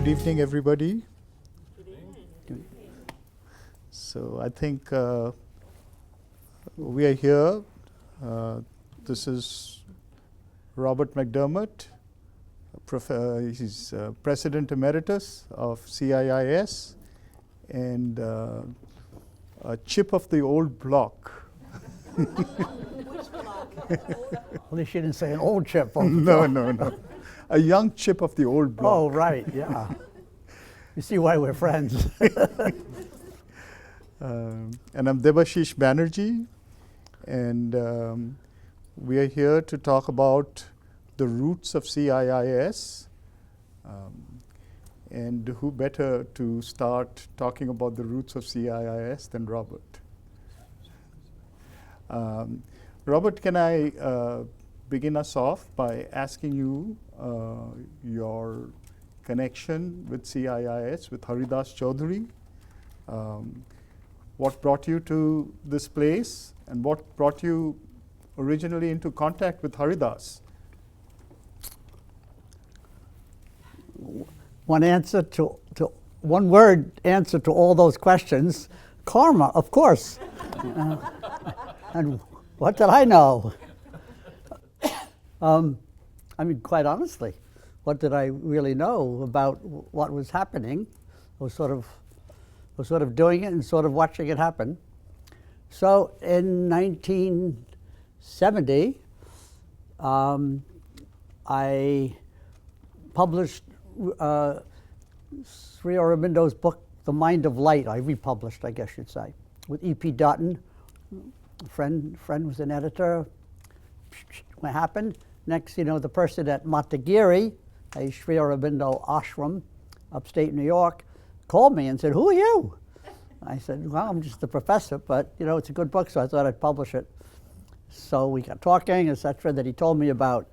Good evening, everybody. So I think we are here. This is Robert McDermott. He's President Emeritus of CIIS and a chip of the old block. Which block? At least you didn't say an old chip. No. A young chip of the old block. Oh, right, yeah. You see why we're friends. And I'm Debashish Banerji, and we are here to talk about the roots of CIIS. And who better to start talking about the roots of CIIS than Robert? Robert, can I begin us off by asking you your connection with CIIS, with Haridas Chaudhuri? What brought you to this place, and what brought you originally into contact with Haridas? One answer to one word answer to all those questions: karma, of course. And what did I know? I mean, quite honestly, what did I really know about what was happening? I was sort of doing it and sort of watching it happen. So in 1970, I published Sri Aurobindo's book, The Mind of Light. I republished, I guess you'd say, with E.P. Dutton. A friend was an editor. What happened? Next, the person at Matagiri, a Sri Aurobindo ashram, upstate New York, called me and said, "Who are you?" I said, "Well, I'm just the professor, but it's a good book, so I thought I'd publish it." So we got talking, etc. That he told me about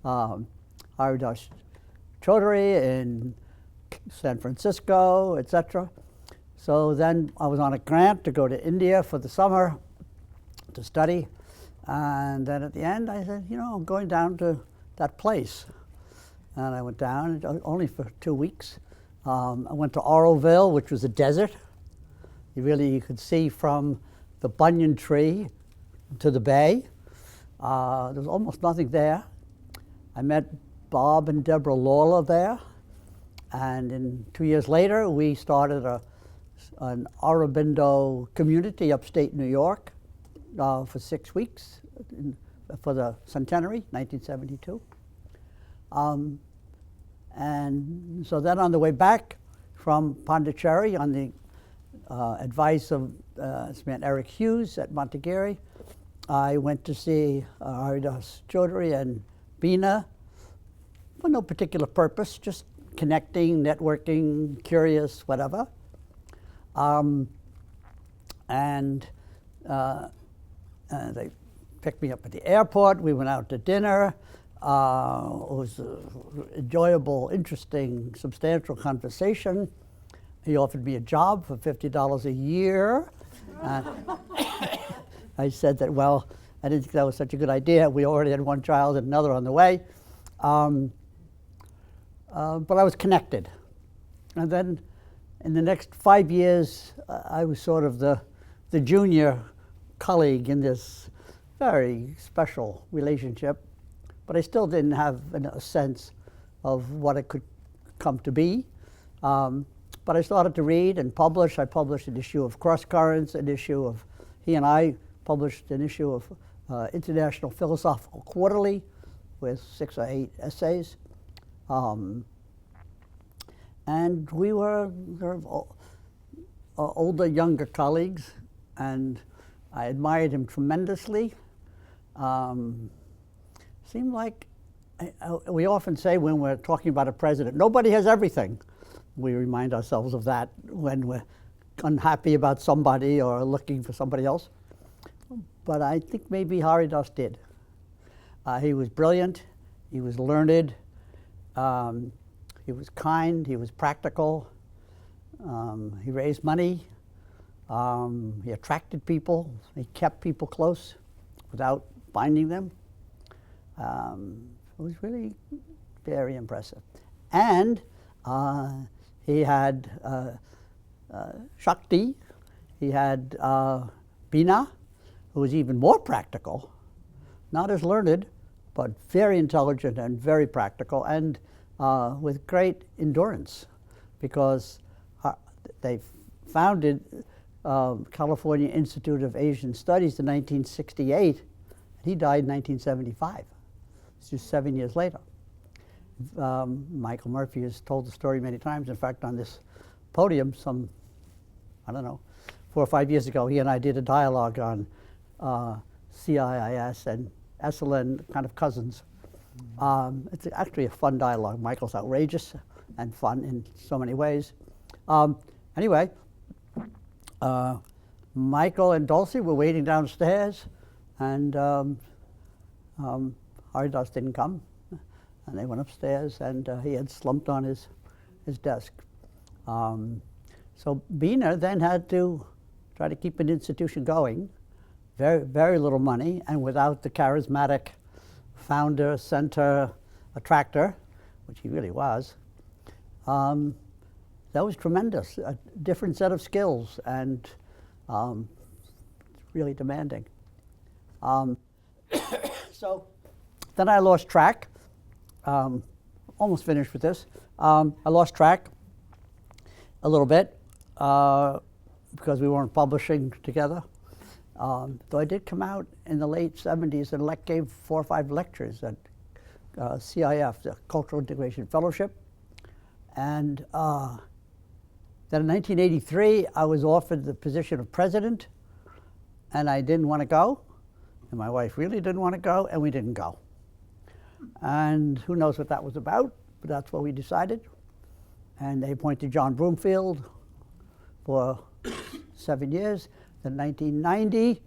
Haridas Chaudhuri in San Francisco, etc. So then I was on a grant to go to India for the summer to study. And then at the end, I said, I'm going down to that place. And I went down only for 2 weeks. I went to Auroville, which was a desert. You could see from the banyan tree to the bay. There was almost nothing there. I met Bob and Deborah Lawler there. And 2 years later, we started an Aurobindo community upstate New York for 6 weeks for the centenary, 1972. And so then on the way back from Pondicherry, on the advice of this man Eric Hughes at Montague, I went to see Haridas Chaudhuri and Bina for no particular purpose, just connecting, networking, curious, whatever. They picked me up at the airport. We went out to dinner. It was an enjoyable, interesting, substantial conversation. He offered me a job for $50 a year. I said that, well, I didn't think that was such a good idea. We already had one child and another on the way. But I was connected. And then in the next 5 years, I was sort of the junior colleague in this very special relationship, but I still didn't have a sense of what it could come to be. But I started to read and publish. I published an issue of Cross Currents, he and I published an issue of International Philosophical Quarterly with 6 or 8 essays. And we were sort of older, younger colleagues, and I admired him tremendously. Seemed like we often say when we're talking about a president, nobody has everything. We remind ourselves of that when we're unhappy about somebody or looking for somebody else. But I think maybe Haridas did. He was brilliant. He was learned. He was kind. He was practical. He raised money. He attracted people. He kept people close without binding them. It was really very impressive. And He had Shakti. He had Bina, who was even more practical, not as learned, but very intelligent and very practical, and with great endurance, because they founded California Institute of Asian Studies in 1968, and he died in 1975. It's just 7 years later. Michael Murphy has told the story many times. In fact, on this podium, I don't know, 4 or 5 years ago, he and I did a dialogue on CIIS and SLN, kind of cousins. It's actually a fun dialogue. Michael's outrageous and fun in so many ways. Anyway, Michael and Dulcie were waiting downstairs, and Haridas didn't come, and they went upstairs, and he had slumped on his desk. So Bina then had to try to keep an institution going, very, very little money, and without the charismatic founder, center, attractor, which he really was. That was tremendous, a different set of skills, and really demanding. So then I lost track, almost finished with this. I lost track a little bit because we weren't publishing together. Though I did come out in the late 70s and gave 4 or 5 lectures at CIF, the Cultural Integration Fellowship. And then in 1983, I was offered the position of president, and I didn't want to go. And my wife really didn't want to go, and we didn't go. And who knows what that was about, but that's what we decided. And they appointed John Broomfield for 7 years. In 1990,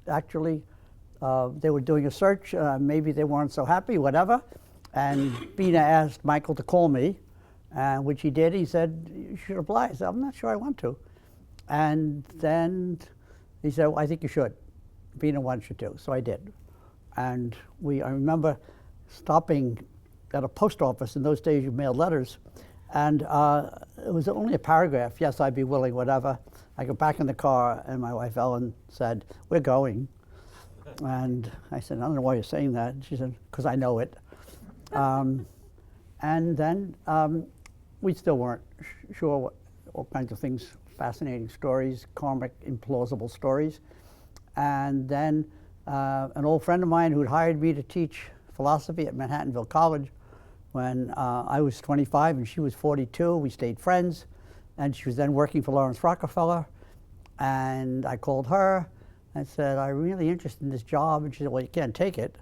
actually, they were doing a search. Maybe they weren't so happy, whatever. And Bina asked Michael to call me, which he did. He said, "You should apply." I said, "I'm not sure I want to." And then he said, "Well, I think you should. Bina wants you to." So I did. And I remember stopping at a post office. In those days, you mailed letters. And it was only a paragraph. "Yes, I'd be willing, whatever." I got back in the car, and my wife, Ellen, said, "We're going." And I said, "I don't know why you're saying that." And she said, "Because I know it." And then we still weren't sure all kinds of things, fascinating stories, karmic, implausible stories. And then an old friend of mine who'd hired me to teach philosophy at Manhattanville College when I was 25 and she was 42, we stayed friends. And she was then working for Lawrence Rockefeller. And I called her and said, "I'm really interested in this job." And she said, "Well, you can't take it.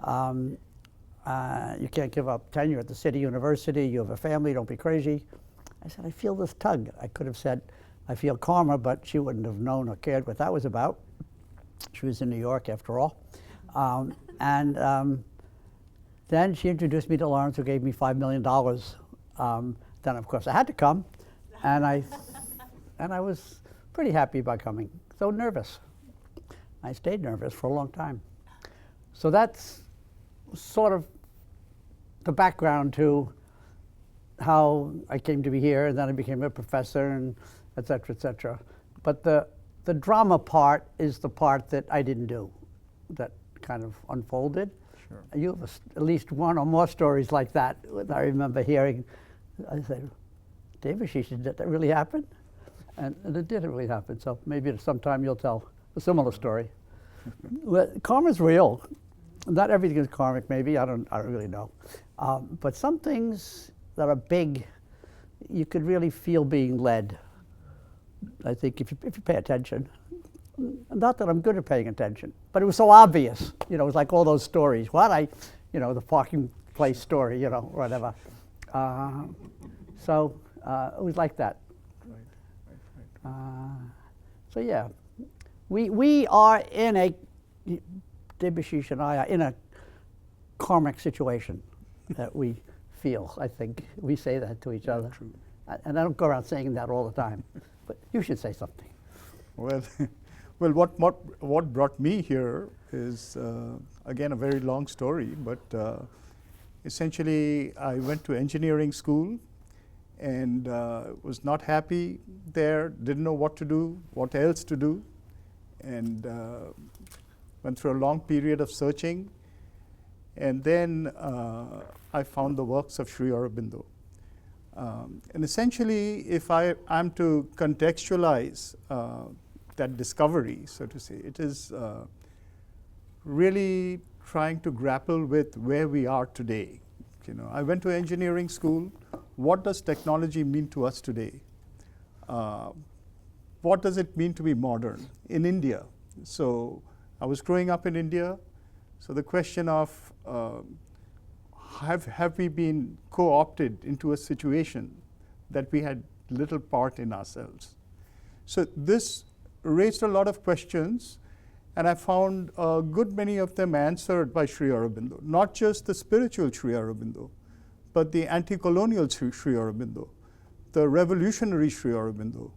You can't give up tenure at the City University. You have a family, don't be crazy." I said, "I feel this tug." I could have said, "I feel karma," but she wouldn't have known or cared what that was about. She was in New York, after all. Then she introduced me to Lawrence, who gave me $5 million. Then, of course, I had to come, and I was pretty happy about coming. So nervous. I stayed nervous for a long time. So that's sort of the background to how I came to be here, and then I became a professor, and et cetera, et cetera. But the drama part is the part that I didn't do, that kind of unfolded. Sure. You have at least one or more stories like that I remember hearing. I said, "Debashish, did that really happen?" And it did really happen. So maybe at some time you'll tell a similar story. Well, karma's real. Not everything is karmic, maybe. I don't really know. But some things that are big, you could really feel being led. I think if you pay attention. Not that I'm good at paying attention, but it was so obvious. It was like all those stories. The parking place story, whatever. So it was like that. Right. So yeah, we are in Debashish and I are in a karmic situation that we feel. I think we say that to each other. True. And I don't go around saying that all the time, but you should say something. Well, what brought me here is again a very long story, but Essentially, I went to engineering school and was not happy there, didn't know what to do, what else to do, and went through a long period of searching. And then I found the works of Sri Aurobindo. And essentially, if I'm to contextualize that discovery, so to say, it is really trying to grapple with where we are today. You know, I went to engineering school. What does technology mean to us today? What does it mean to be modern in India? So I was growing up in India. So the question of have we been co-opted into a situation that we had little part in ourselves? So this raised a lot of questions, and I found a good many of them answered by Sri Aurobindo, not just the spiritual Sri Aurobindo, but the anti-colonial Sri Aurobindo, the revolutionary Sri Aurobindo,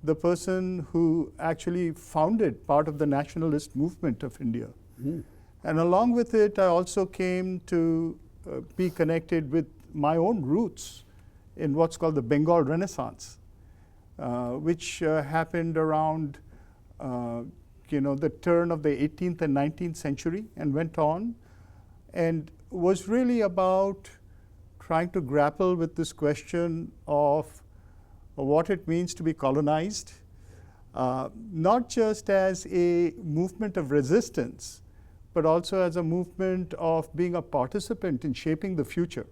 the person who actually founded part of the nationalist movement of India. And along with it, I also came to be connected with my own roots in what's called the Bengal Renaissance, which happened around the turn of the 18th and 19th century and went on, and was really about trying to grapple with this question of what it means to be colonized, not just as a movement of resistance, but also as a movement of being a participant in shaping the future.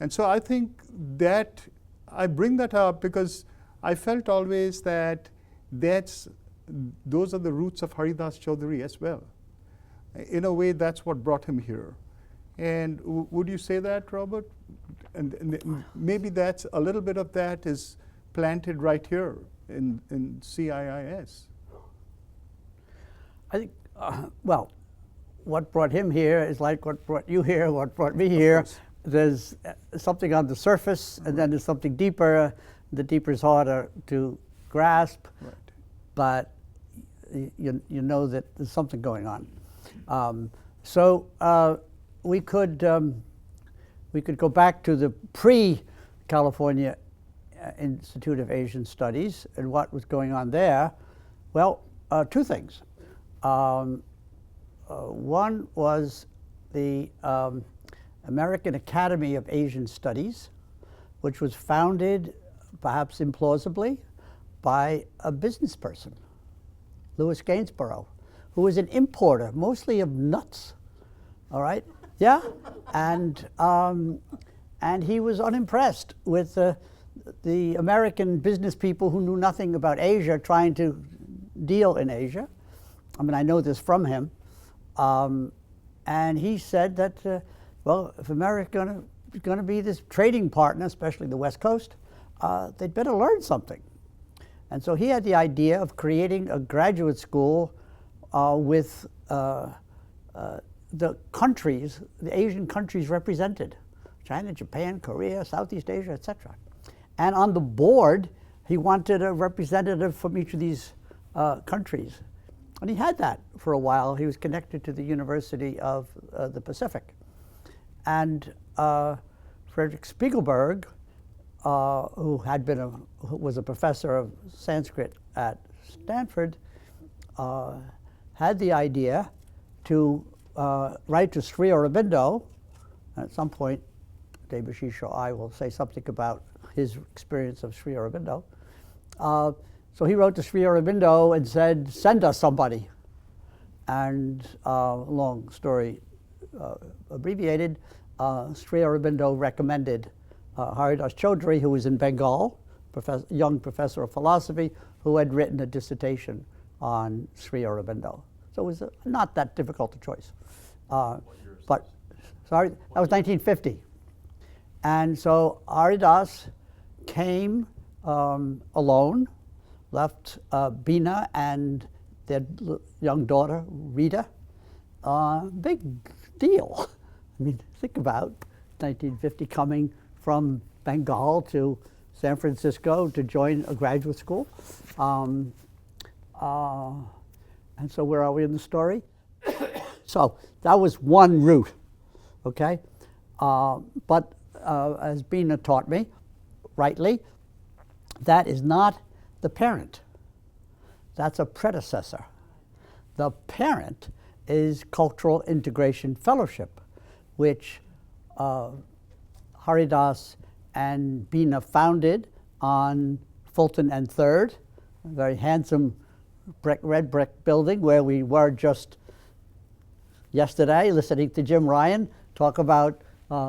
And so I think that I bring that up because I felt always that those are the roots of Haridas Chaudhuri as well. In a way, that's what brought him here. And would you say that, Robert? And maybe that's a little bit of that is planted right here in CIIS. I think, well, what brought him here is like what brought you here, what brought me here. There's something on the surface, and then there's something deeper. The deeper is harder to grasp, Right. but you know that there's something going on. So we could go back to the pre-California Institute of Asian Studies and what was going on there. Well, two things. One was the American Academy of Asian Studies, which was founded, perhaps implausibly, by a business person, Louis Gainsborough, who was an importer, mostly of nuts. All right, yeah, and he was unimpressed with the American business people who knew nothing about Asia trying to deal in Asia. I mean, I know this from him. And he said that, well, if America is going to be this trading partner, especially the West Coast, they'd better learn something. And so he had the idea of creating a graduate school with the countries, the Asian countries represented, China, Japan, Korea, Southeast Asia, etc. And on the board, he wanted a representative from each of these countries. And he had that for a while. He was connected to the University of the Pacific. And Frederick Spiegelberg, who was a professor of Sanskrit at Stanford, had the idea to write to Sri Aurobindo. At some point, Debashish or I will say something about his experience of Sri Aurobindo. So he wrote to Sri Aurobindo and said, send us somebody. And long story abbreviated, Sri Aurobindo recommended Haridas Chaudhuri, who was in Bengal, young professor of philosophy, who had written a dissertation on Sri Aurobindo. So it was not that difficult a choice. But, sorry, that was 1950. And so Haridas came alone, left Bina and their young daughter, Rita. Big deal. I mean, think about 1950 coming from Bengal to San Francisco to join a graduate school. And so where are we in the story? So that was one route, okay? But as Bina taught me, rightly, that is not the parent. That's a predecessor. The parent is Cultural Integration Fellowship, which Haridas and Bina founded on Fulton and 3rd, a very handsome red brick building where we were just yesterday listening to Jim Ryan talk about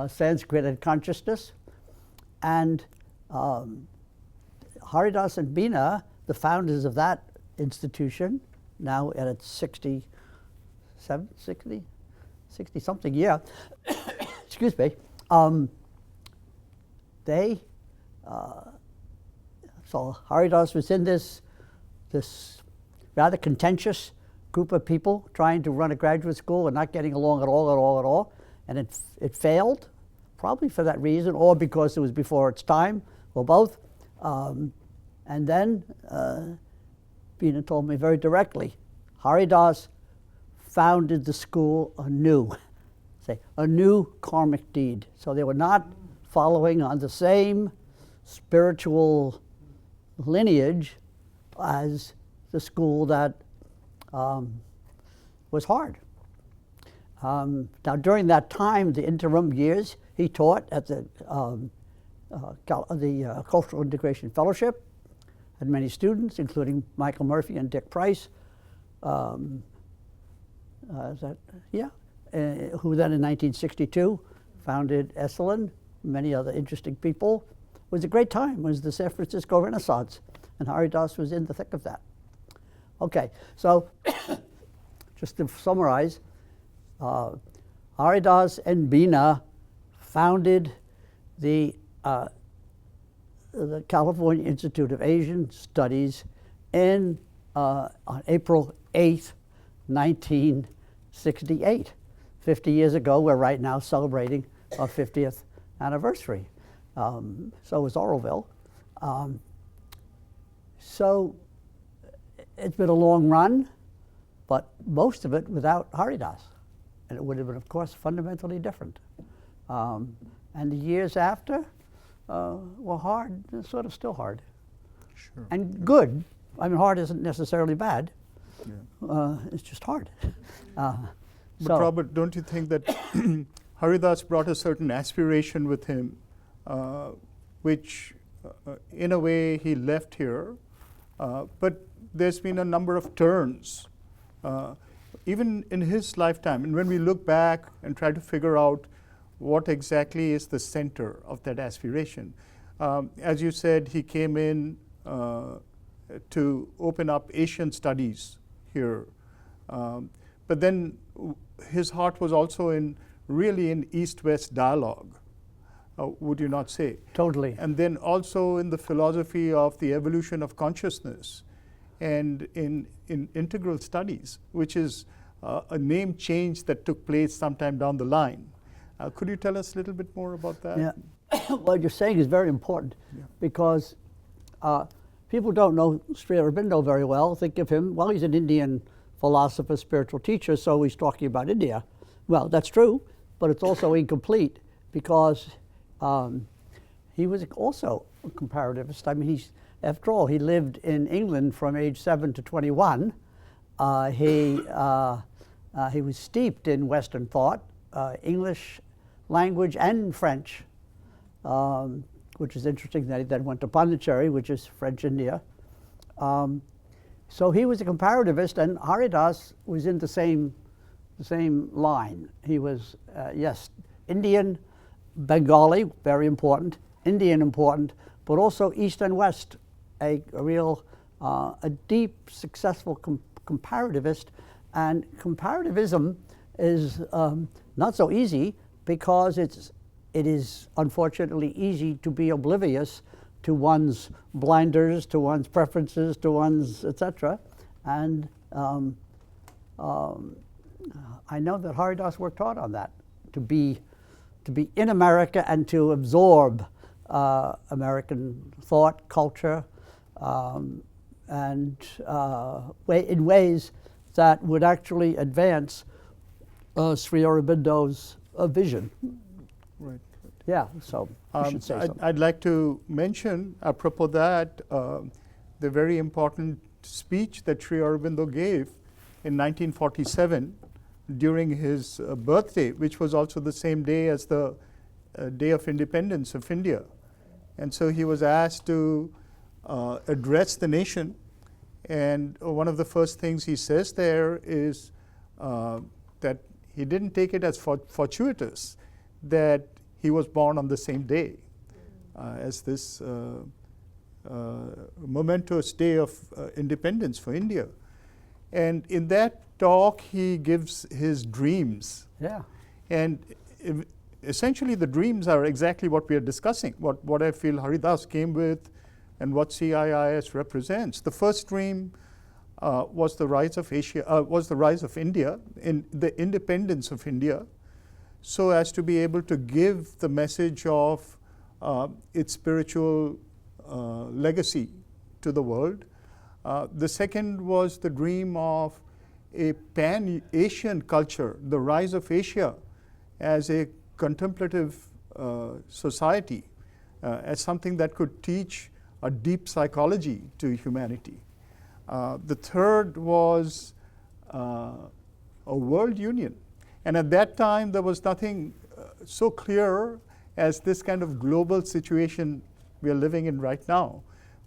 Sanskrit and consciousness. And Haridas and Bina, the founders of that institution, now at its 60 something year, excuse me, so Haridas was in this rather contentious group of people trying to run a graduate school and not getting along at all, and it failed, probably for that reason, or because it was before its time, or both. And then Bina told me very directly, Haridas founded the school anew, a new karmic deed. So they were not following on the same spiritual lineage as the school that was hard. Now during that time, the interim years, he taught at the Cultural Integration Fellowship, had many students, including Michael Murphy and Dick Price, who then in 1962 founded Esalen, many other interesting people. It was a great time. It was the San Francisco Renaissance, and Haridas was in the thick of that. Okay, so just to summarize, Haridas and Bina founded the California Institute of Asian Studies on April 8th, 1968. 50 years ago, we're right now celebrating our 50th anniversary. So is Oroville. So it's been a long run, but most of it without Haridas. And it would have been, of course, fundamentally different. And the years after were hard, sort of still hard. Sure. And good. I mean, hard isn't necessarily bad. Yeah. It's just hard. But Robert, don't you think that Haridas brought a certain aspiration with him, which in a way he left here, but there's been a number of turns, even in his lifetime. And when we look back and try to figure out what exactly is the center of that aspiration, as you said, he came in to open up Asian studies here, but then his heart was also really in East-West dialogue, would you not say? Totally. And then also in the philosophy of the evolution of consciousness and in integral studies, which is a name change that took place sometime down the line. Could you tell us a little bit more about that? Yeah. What you're saying is very important, because people don't know Sri Aurobindo very well. Think of him, well, he's an Indian philosopher, spiritual teacher, so he's talking about India. Well, that's true, but it's also incomplete, because he was also a comparativist. I mean, after all, he lived in England from age 7 to 21. He was steeped in Western thought, English language and French, which is interesting that he then went to Pondicherry, which is French India. So he was a comparativist, and Haridas was in the same line. He was, yes, Indian, Bengali, very important, Indian important, but also East and West, a deep, successful comparativist. And comparativism is not so easy, because it is unfortunately easy to be oblivious to one's blinders, to one's preferences, to one's etc. And I know that Haridas worked hard on that, to be in America and to absorb American thought, culture, and in ways that would actually advance Sri Aurobindo's vision. Right. Yeah, so you should say something. I'd like to mention, apropos that, the very important speech that Sri Aurobindo gave in 1947 during his birthday, which was also the same day as the Day of Independence of India. And so he was asked to address the nation. And one of the first things he says there is that he didn't take it as fortuitous that he was born on the same day as this momentous day of independence for India. And in that talk, he gives his dreams. Yeah. And essentially, the dreams are exactly what we are discussing, what I feel Haridas came with and what CIIS represents. The first dream was the rise of Asia, was the rise of India, in the independence of India, so as to be able to give the message of its spiritual legacy to the world. The second was the dream of a pan-Asian culture, the rise of Asia as a contemplative society, as something that could teach a deep psychology to humanity. The third was a world union. And at that time, there was nothing so clear as this kind of global situation we are living in right now.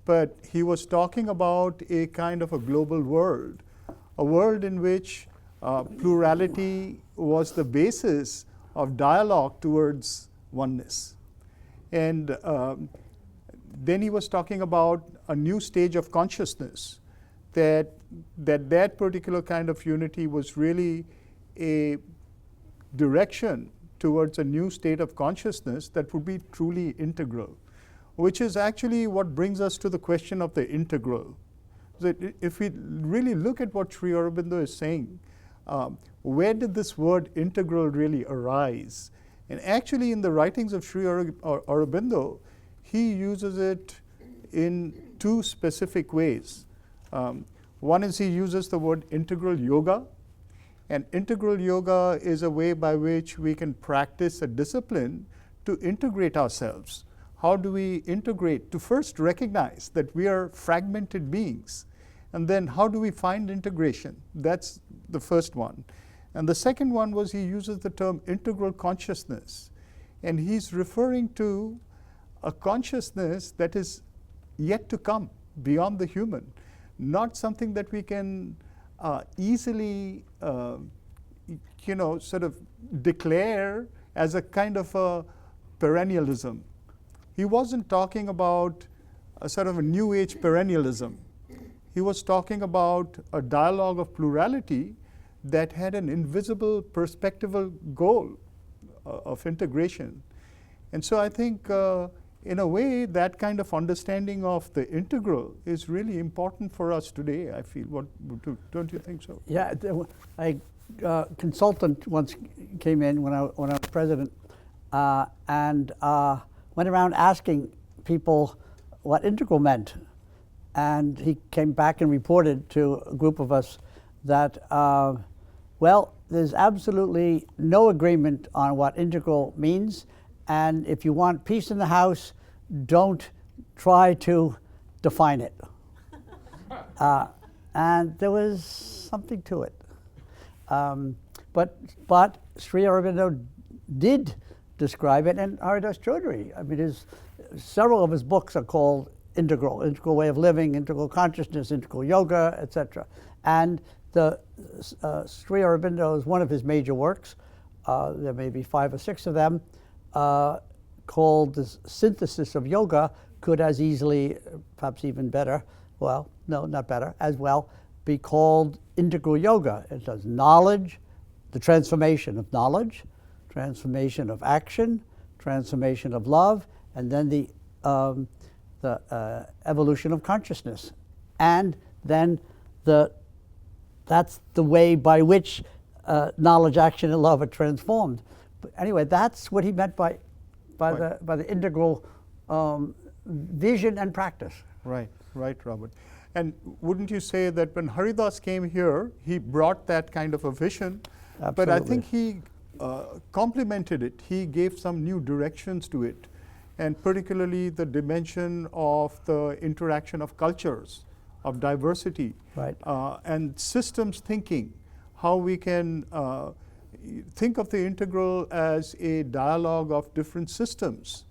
But he was talking about a kind of a global world, a world in which plurality was the basis of dialogue towards oneness. And then he was talking about a new stage of consciousness, that particular kind of unity was really a direction towards a new state of consciousness that would be truly integral, which is actually what brings us to the question of the integral. That if we really look at what Sri Aurobindo is saying, where did this word integral really arise? And actually in the writings of Sri Aurobindo, he uses it in two specific ways. One is he uses the word integral yoga. And integral yoga is a way by which we can practice a discipline to integrate ourselves. How do we integrate? To first recognize that we are fragmented beings. And then how do we find integration? That's the first one. And the second one was he uses the term integral consciousness. And he's referring to a consciousness that is yet to come beyond the human, not something that we can easily sort of declare as a kind of a perennialism. He wasn't talking about a sort of a new age perennialism. He was talking about a dialogue of plurality that had an invisible perspectival goal of integration. And so I think in a way, that kind of understanding of the integral is really important for us today, I feel. Don't you think so? Yeah, a consultant once came in when I was president and went around asking people what integral meant. And he came back and reported to a group of us that, well, there's absolutely no agreement on what integral means. And if you want peace in the house, don't try to define it. And there was something to it. But Sri Aurobindo did describe it, and Haridas Chaudhuri. I mean, several of his books are called integral way of living, integral consciousness, integral yoga, etc. And the Sri Aurobindo is one of his major works. There may be 5 or 6 of them. Called the Synthesis of Yoga, could as easily, perhaps even better, well, no, not better, as well, be called Integral Yoga. It does knowledge, the transformation of knowledge, transformation of action, transformation of love, and then the evolution of consciousness. And then that's the way by which knowledge, action, and love are transformed. But anyway, that's what he meant by the integral vision and practice. Right, Robert. And wouldn't you say that when Haridas came here, he brought that kind of a vision? Absolutely. But I think he complemented it. He gave some new directions to it, and particularly the dimension of the interaction of cultures, of diversity, Right. and systems thinking, how we can think of the integral as a dialogue of different systems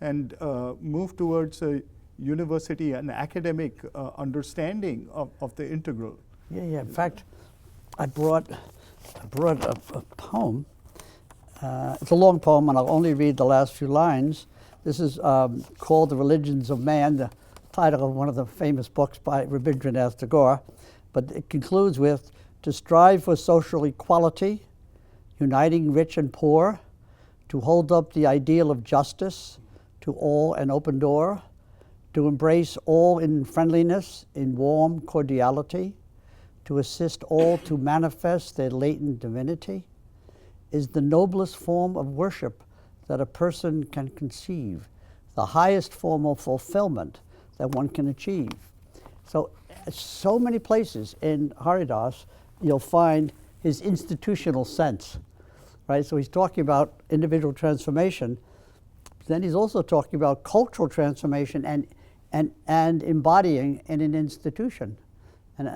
and move towards a university and academic understanding of the integral. Yeah, yeah. In fact, I brought a poem. It's a long poem, and I'll only read the last few lines. This is called The Religions of Man, the title of one of the famous books by Rabindranath Tagore. But it concludes with, to strive for social equality, uniting rich and poor, to hold up the ideal of justice, to all an open door, to embrace all in friendliness, in warm cordiality, to assist all to manifest their latent divinity, is the noblest form of worship that a person can conceive, the highest form of fulfillment that one can achieve. So many places in Haridas you'll find his institutional sense, right? So he's talking about individual transformation, then he's also talking about cultural transformation and embodying in an institution. And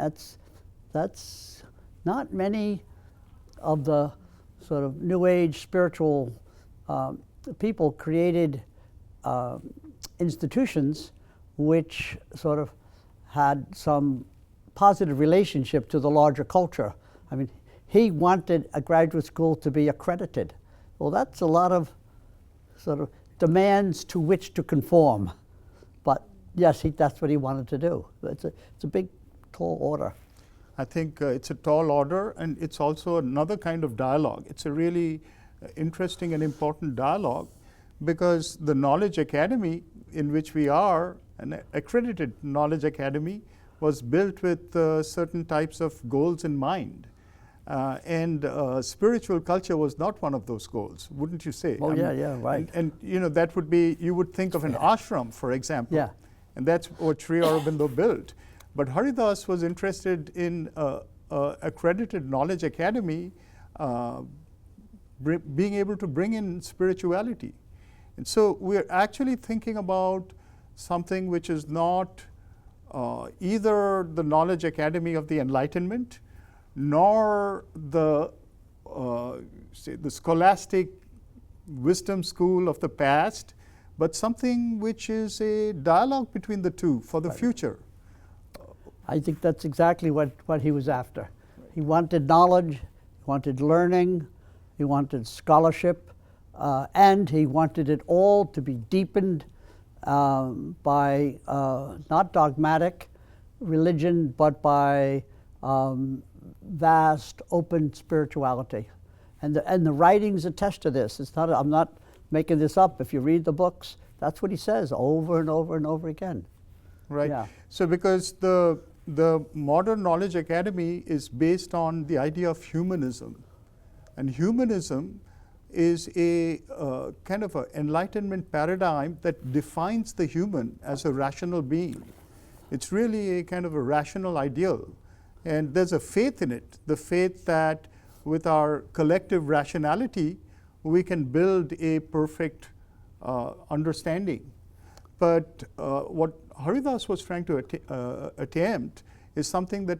that's not many of the sort of New Age spiritual people created institutions which sort of had some positive relationship to the larger culture. I mean, he wanted a graduate school to be accredited. Well, that's a lot of sort of demands to which to conform. But yes, that's what he wanted to do. It's a big, tall order. I think it's a tall order, and it's also another kind of dialogue. It's a really interesting and important dialogue, because the Knowledge Academy in which we are, an accredited Knowledge Academy, was built with certain types of goals in mind. And spiritual culture was not one of those goals, wouldn't you say? Oh, yeah, right. And you know, that would be, you would think of an ashram, for example. Yeah. And that's what Sri Aurobindo built. But Haridas was interested in accredited Knowledge Academy being able to bring in spirituality. And so we're actually thinking about something which is not either the Knowledge Academy of the Enlightenment, nor the say the scholastic wisdom school of the past, but something which is a dialogue between the two for the future. I think that's exactly what he was after. He wanted knowledge, he wanted learning, he wanted scholarship, and he wanted it all to be deepened by not dogmatic religion, but by vast, open spirituality. And the writings attest to this. It's not, I'm not making this up. If you read the books, that's what he says over and over and over again. Right. Yeah. So because the modern Knowledge Academy is based on the idea of humanism. And humanism is a kind of an enlightenment paradigm that defines the human as a rational being. It's really a kind of a rational ideal. And there's a faith in it, the faith that with our collective rationality, we can build a perfect understanding. But what Haridas was trying to attempt is something that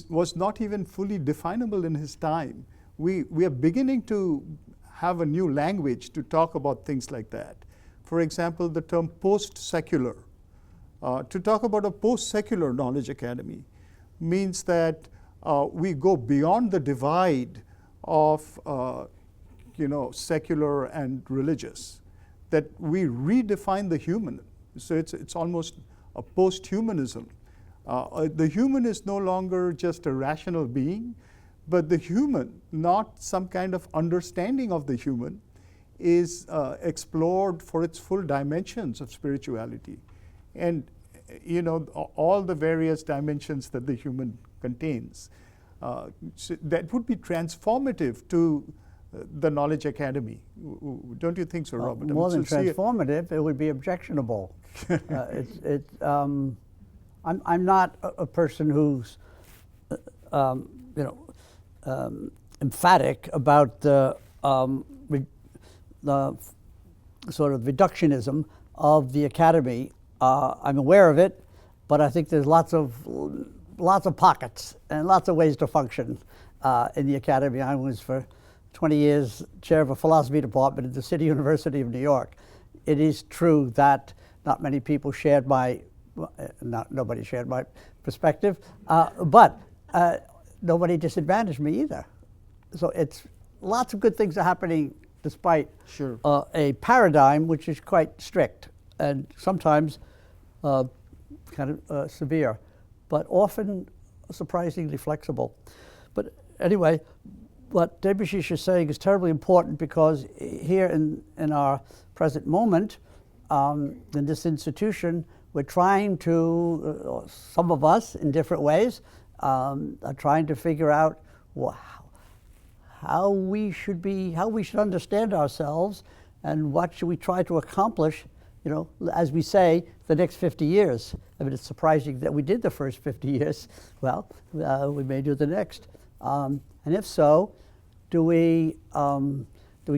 was not even fully definable in his time. We are beginning to have a new language to talk about things like that. For example, the term post-secular. To talk about a post-secular Knowledge Academy means that we go beyond the divide of secular and religious, that we redefine the human. So it's almost a post-humanism. The human is no longer just a rational being, but the human, not some kind of understanding of the human, is explored for its full dimensions of spirituality. And all the various dimensions that the human contains. So that would be transformative to the Knowledge Academy. Don't you think so, Robert? More than transformative, it would be objectionable. I'm not a person who's, emphatic about the sort of reductionism of the academy. I'm aware of it, but I think there's lots of pockets and lots of ways to function in the academy. I was for 20 years chair of a philosophy department at the City University of New York. It is true that not many people shared nobody shared my perspective, but nobody disadvantaged me either. So it's lots of good things are happening despite Sure. A paradigm which is quite strict and sometimes kind of severe, but often surprisingly flexible. But anyway, what Debashish is saying is terribly important because here in our present moment, in this institution, we're trying to, some of us in different ways, are trying to figure out how we should understand ourselves and what should we try to accomplish, as we say, the next 50 years. I mean, it's surprising that we did the first 50 years. Well, we may do the next. And if so, do we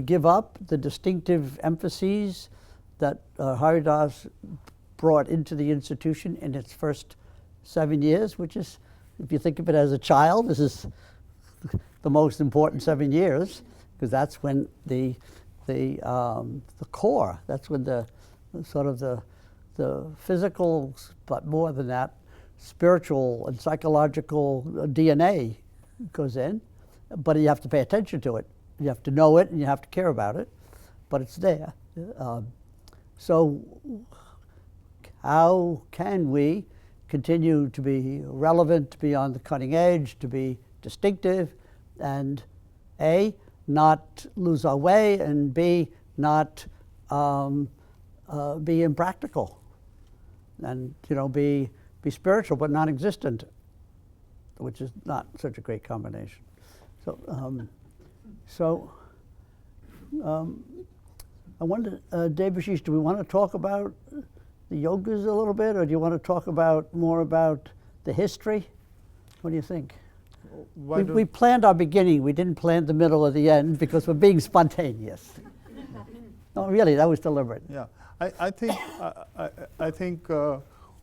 give up the distinctive emphases that Haridas brought into the institution in its first 7 years, which is, if you think of it as a child, this is the most important 7 years, because that's when the core, that's when the sort of the physical, but more than that, spiritual and psychological DNA goes in. But you have to pay attention to it. You have to know it and you have to care about it, but it's there. So how can we continue to be relevant, to be on the cutting edge, to be distinctive, and A, not lose our way, and B, not be impractical, and be spiritual but non-existent, which is not such a great combination. So, I wonder, Debashish, do we want to talk about the yogas a little bit, or do you want to talk more about the history? What do you think? We planned our beginning. We didn't plan the middle or the end because we're being spontaneous. No, really, that was deliberate. Yeah, I think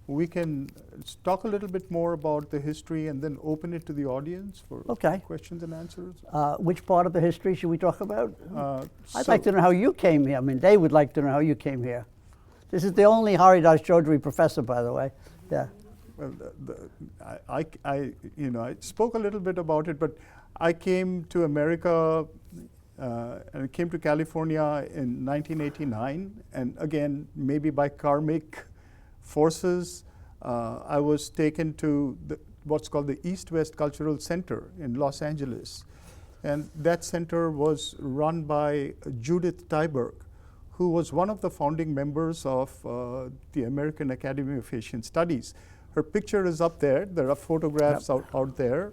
we can talk a little bit more about the history and then open it to the audience for questions and answers. Which part of the history should we talk about? I'd like to know how you came here. I mean, they would like to know how you came here. This is the only Haridas Chaudhuri professor, by the way. Yeah. Well, I spoke a little bit about it, but I came to America and came to California in 1989, and again, maybe by karmic forces, I was taken to what's called the East-West Cultural Center in Los Angeles. And that center was run by Judith Tyberg, who was one of the founding members of the American Academy of Asian Studies. Her picture is up there. There are photographs out there.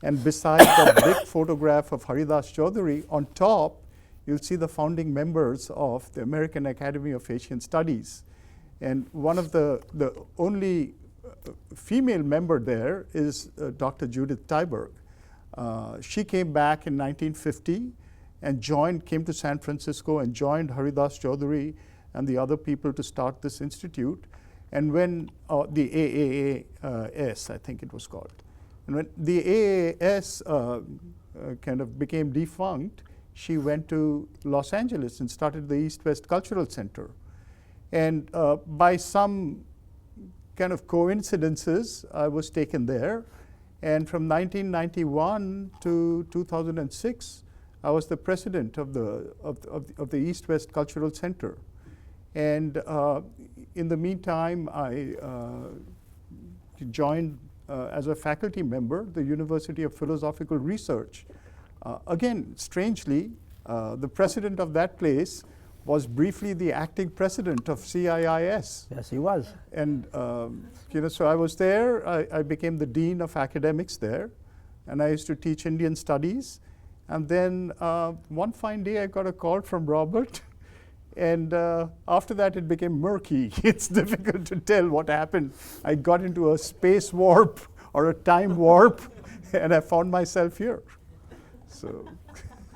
And beside the big photograph of Haridas Chaudhuri, on top, you'll see the founding members of the American Academy of Asian Studies. And one of the only female member there is Dr. Judith Tyberg. She came back in 1950 and came to San Francisco and joined Haridas Chaudhuri and the other people to start this institute. And when the AAAS, I think it was called, and when the AAS kind of became defunct, she went to Los Angeles and started the East-West Cultural Center. And by some kind of coincidences, I was taken there. And from 1991 to 2006, I was the president of the East-West Cultural Center. And in the meantime, I joined as a faculty member the University of Philosophical Research. Again, strangely, the president of that place was briefly the acting president of CIIS. Yes, he was. And so I was there. I became the dean of academics there, and I used to teach Indian studies. And then one fine day, I got a call from Robert. And after that, it became murky. It's difficult to tell what happened. I got into a space warp or a time warp, and I found myself here. So,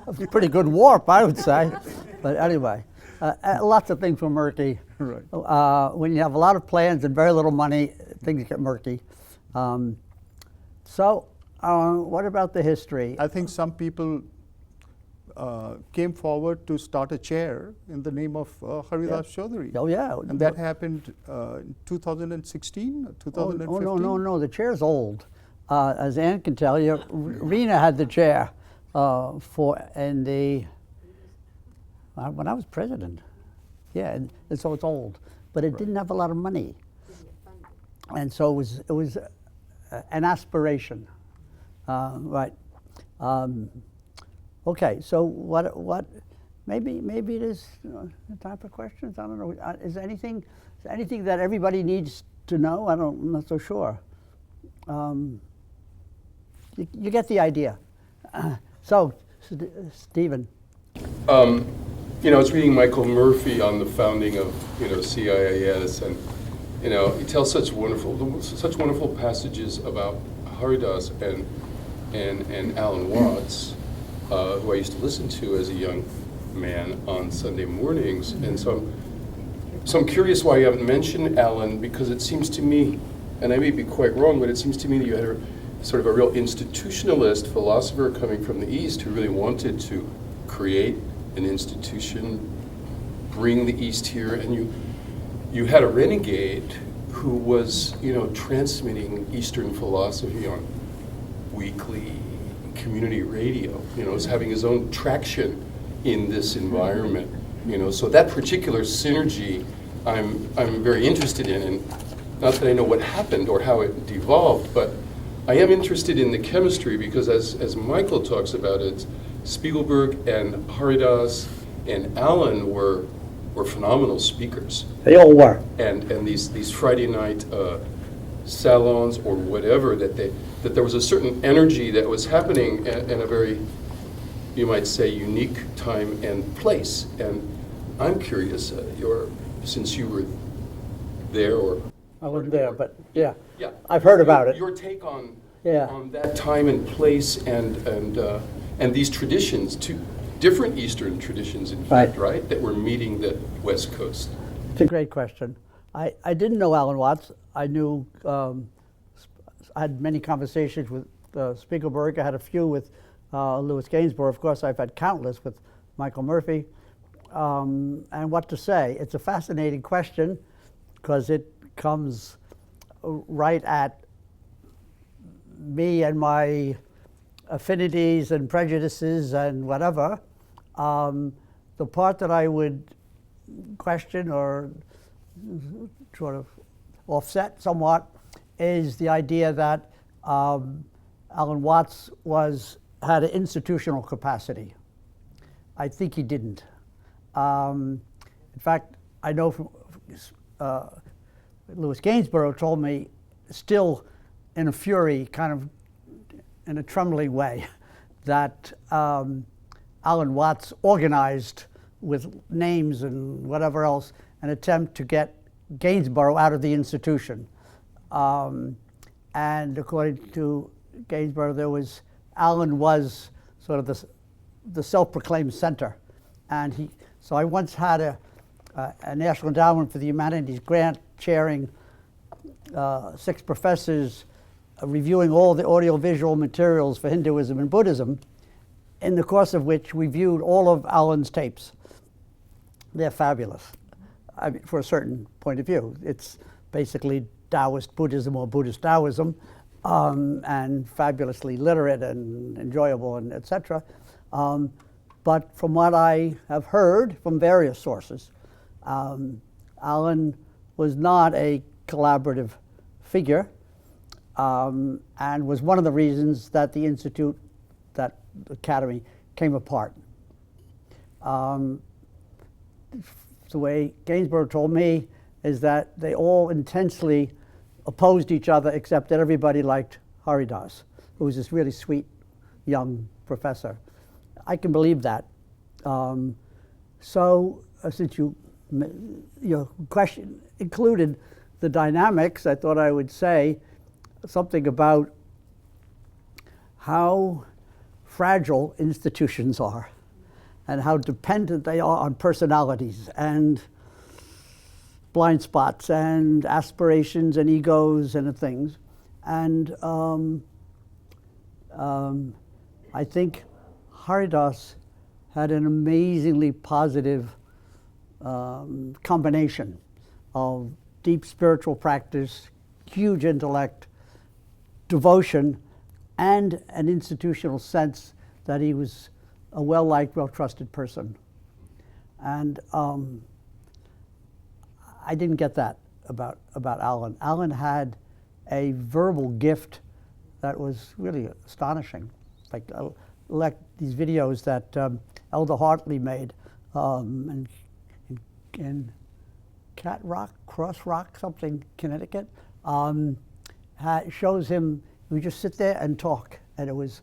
It was a pretty good warp, I would say. But anyway, lots of things were murky. right. When you have a lot of plans and very little money, things get murky. What about the history? I think some people came forward to start a chair in the name of Haridas Chaudhuri. Oh, yeah. And that happened in 2016, 2015? No, the chair's old. As Ann can tell you, Rena had the chair when I was president. Yeah, and so it's old. But it didn't have a lot of money. And so it was an aspiration. Right. Okay, so what maybe it is time for questions. I don't know. Is there anything that everybody needs to know? I'm not so sure. You get the idea. So, Stephen. I was reading Michael Murphy on the founding of CIIS, and he tells such wonderful passages about Haridas and Alan Watts, who I used to listen to as a young man on Sunday mornings. And so I'm curious why you haven't mentioned Alan, because it seems to me, and I may be quite wrong, but it seems to me that you had sort of a real institutionalist philosopher coming from the East who really wanted to create an institution, bring the East here, and you had a renegade who was, transmitting Eastern philosophy on weekly community radio, was having his own traction in this environment, So that particular synergy I'm very interested in, and not that I know what happened or how it devolved, but I am interested in the chemistry because as Michael talks about it, Spiegelberg and Haridas and Alan were phenomenal speakers. They all were. And these Friday night salons or whatever, that there was a certain energy that was happening in a very, you might say, unique time and place. And I'm curious, since you were there, or I wasn't there, but yeah. yeah, I've heard about it. Your take on Yeah. that time and place and these traditions, two different Eastern traditions, in fact, right, that were meeting the West Coast. It's a great question. I didn't know Alan Watts. I knew, I had many conversations with Spiegelberg. I had a few with Louis Gainsborough. Of course, I've had countless with Michael Murphy. And what to say? It's a fascinating question because it comes right at me and my affinities and prejudices and whatever. The part that I would question or sort of offset somewhat is the idea that Alan Watts had an institutional capacity. I think he didn't. In fact, I know from Louis Gainsborough told me, still in a fury, kind of in a trembling way, that Alan Watts organized with names and whatever else an attempt to get Gainsborough out of the institution. And according to Gainsborough, Alan was sort of the self-proclaimed center. And so I once had a National Endowment for the Humanities grant chairing 6 professors reviewing all the audiovisual materials for Hinduism and Buddhism, in the course of which we viewed all of Alan's tapes. They're fabulous, I mean, for a certain point of view. It's basically Taoist Buddhism or Buddhist Taoism, and fabulously literate and enjoyable, and etc. But from what I have heard from various sources, Alan was not a collaborative figure, and was one of the reasons that the Institute, that Academy, came apart. The way Gainsborough told me is that they all intensely opposed each other, except that everybody liked Haridas, who was this really sweet young professor. I can believe that. Since your question included the dynamics, I thought I would say something about how fragile institutions are and how dependent they are on personalities and blind spots and aspirations and egos and things. And I think Haridas had an amazingly positive combination of deep spiritual practice, huge intellect, devotion, and an institutional sense that he was a well-liked, well-trusted person. And I didn't get that about Alan. Alan had a verbal gift that was really astonishing. Like these videos that Elder Hartley made in Cat Rock, Cross Rock, something, Connecticut, shows him, we just sit there and talk, and it was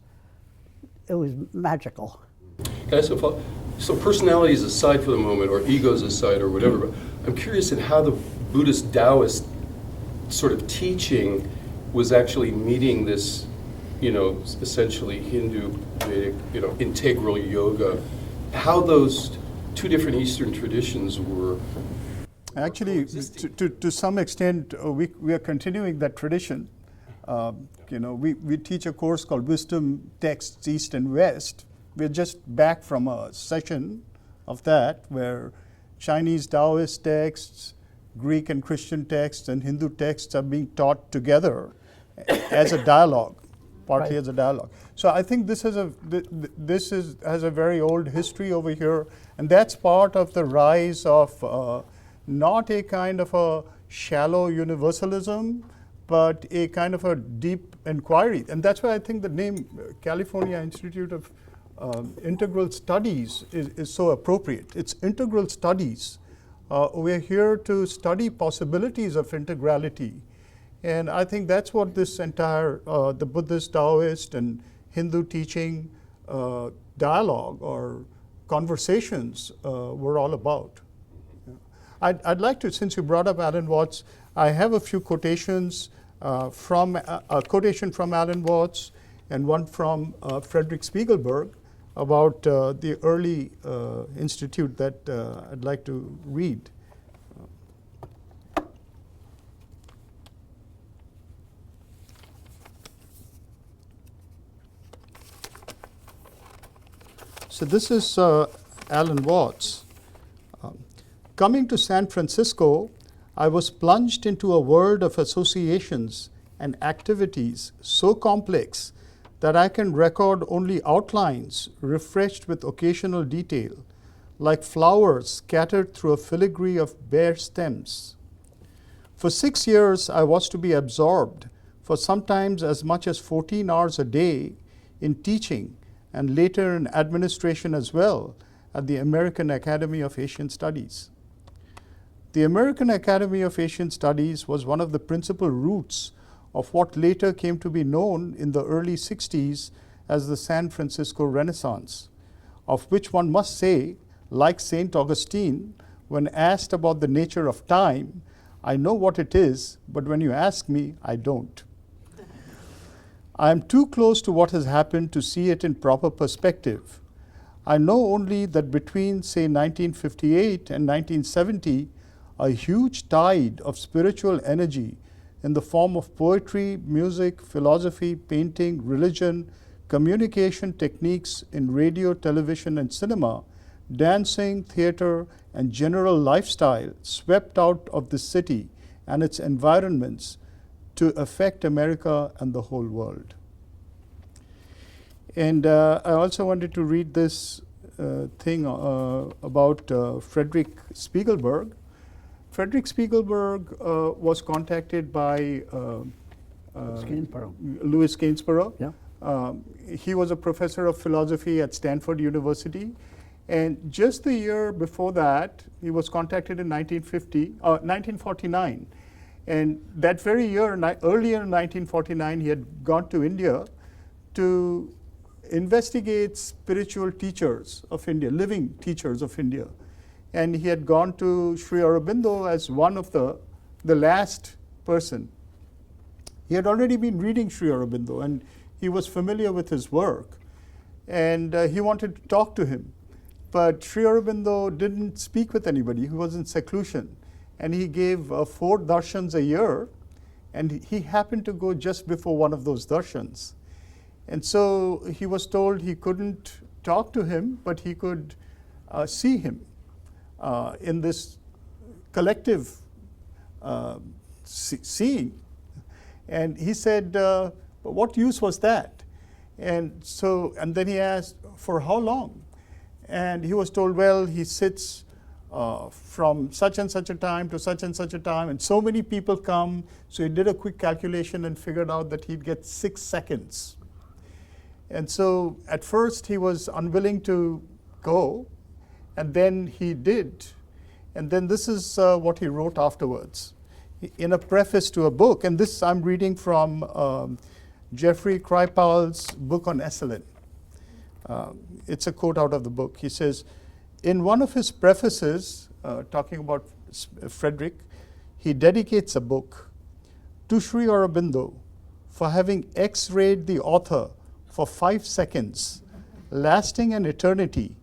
magical. So personalities aside for the moment, or egos aside, or whatever, but I'm curious in how the Buddhist Taoist sort of teaching was actually meeting this, essentially Hindu, Vedic, integral yoga, how those two different Eastern traditions were. Actually, to some extent, we are continuing that tradition. We teach a course called Wisdom Texts East and West. We're just back from a session of that where Chinese Taoist texts, Greek and Christian texts, and Hindu texts are being taught together as a dialogue, partly Right. as a dialogue. So I think this has a very old history over here, and that's part of the rise of not a kind of a shallow universalism, but a kind of a deep inquiry. And that's why I think the name California Institute of Integral Studies is so appropriate. It's integral studies. We're here to study possibilities of integrality. And I think that's what this entire, the Buddhist, Taoist, and Hindu teaching dialogue or conversations were all about. I'd like to, since you brought up Alan Watts, I have a few quotations from a quotation from Alan Watts and one from Frederick Spiegelberg about the early institute that I'd like to read. So this is Alan Watts. Coming to San Francisco, I was plunged into a world of associations and activities so complex that I can record only outlines refreshed with occasional detail, like flowers scattered through a filigree of bare stems. For 6 years, I was to be absorbed for sometimes as much as 14 hours a day in teaching and later in administration as well at the American Academy of Asian Studies. The American Academy of Asian Studies was one of the principal roots of what later came to be known in the early 60s as the San Francisco Renaissance, of which one must say, like St. Augustine, when asked about the nature of time, I know what it is, but when you ask me, I don't. I am too close to what has happened to see it in proper perspective. I know only that between, say, 1958 and 1970, a huge tide of spiritual energy in the form of poetry, music, philosophy, painting, religion, communication techniques in radio, television, and cinema, dancing, theater, and general lifestyle swept out of the city and its environments to affect America and the whole world. And I also wanted to read this thing about Frederick Spiegelberg. Frederick Spiegelberg was contacted by Louis Gainsborough. Yeah. He was a professor of philosophy at Stanford University. And just the year before that, he was contacted in 1949. And that very year, earlier in 1949, he had gone to India to investigate spiritual teachers of India, living teachers of India. And he had gone to Sri Aurobindo as one of the last person. He had already been reading Sri Aurobindo, and he was familiar with his work. and he wanted to talk to him. But Sri Aurobindo didn't speak with anybody. He was in seclusion. And he gave 4 darshans a year, and he happened to go just before one of those darshans. And so he was told he couldn't talk to him, but he could see him in this collective seeing. And he said, "But what use was that?" And then he asked, "For how long?" And he was told, well, he sits from such and such a time to such and such a time, and so many people come. So he did a quick calculation and figured out that he'd get 6 seconds. And so at first he was unwilling to go, and then he did. And then this is what he wrote afterwards in a preface to a book. And this I'm reading from Jeffrey Kripal's book on Esalen. It's a quote out of the book. He says, in one of his prefaces, talking about Frederick, he dedicates a book to Sri Aurobindo for having X-rayed the author for 5 seconds, lasting an eternity,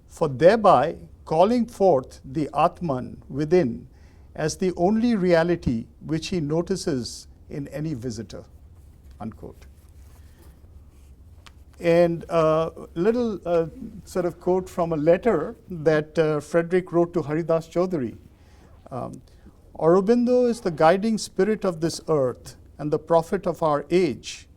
for thereby calling forth the Atman within as the only reality which he notices in any visitor, unquote. And a little sort of quote from a letter that Frederick wrote to Haridas Chaudhuri. Aurobindo is the guiding spirit of this earth and the prophet of our age.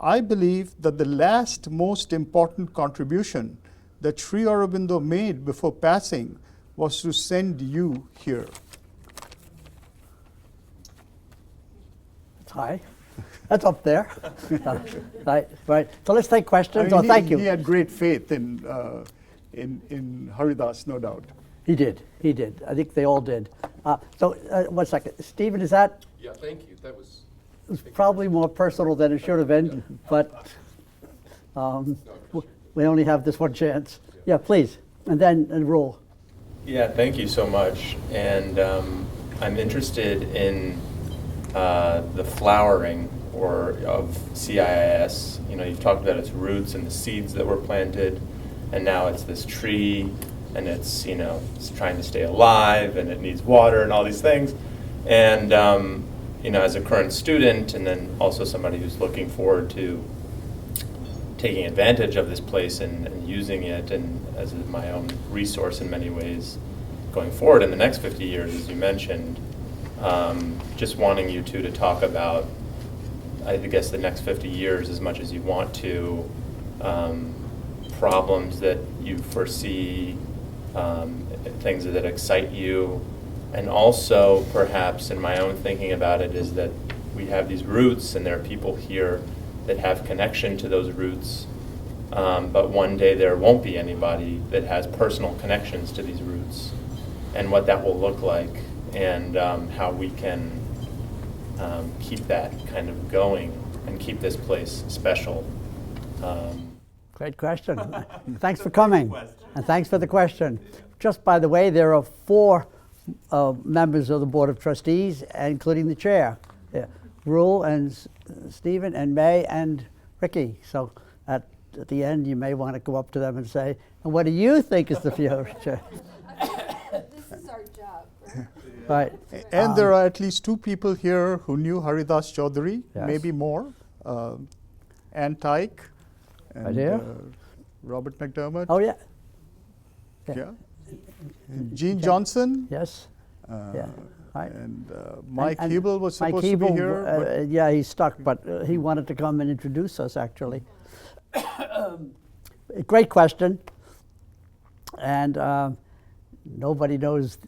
I believe that the last most important contribution that Sri Aurobindo made before passing was to send you here. That's high. That's up there. Right. So let's take questions. I mean, Thank you. He had great faith in Haridas, no doubt. He did. I think they all did. So 1 second. Stephen, is that Yeah, thank you. That was probably more personal than it should have been, but we only have this one chance. Yeah, please. And then Rule. Yeah, thank you so much. And I'm interested in the flowering of CIIS. You know, you've talked about its roots and the seeds that were planted, and now it's this tree, and it's, you know, it's trying to stay alive, and it needs water and all these things. And you know, as a current student, and then also somebody who's looking forward to taking advantage of this place and using it and as my own resource in many ways going forward in the next 50 years, as you mentioned, just wanting you two to talk about, I guess, the next 50 years as much as you want to, problems that you foresee, things that excite you, and also perhaps in my own thinking about it is that we have these roots and there are people here that have connection to those roots, but one day there won't be anybody that has personal connections to these roots, and what that will look like, and how we can keep that kind of going and keep this place special. Great question. Thanks for coming. And thanks for the question. Just by the way, there are 4 members of the Board of Trustees, including the chair. Yeah. Rule and Stephen and May and Ricky. So at the end, you may want to go up to them and say, and what do you think is the future? This is our job, right? Right. And there are at least 2 people here who knew Haridas Chaudhuri, Yes. maybe more. Ann Tyke and here. Robert McDermott. Oh, yeah. Yeah. Gene Johnson. Yes. Yeah. Right. And Mike And Hebel was Mike supposed to be Hebel, here. yeah, he's stuck, but he wanted to come and introduce us, actually. Great question. And nobody knows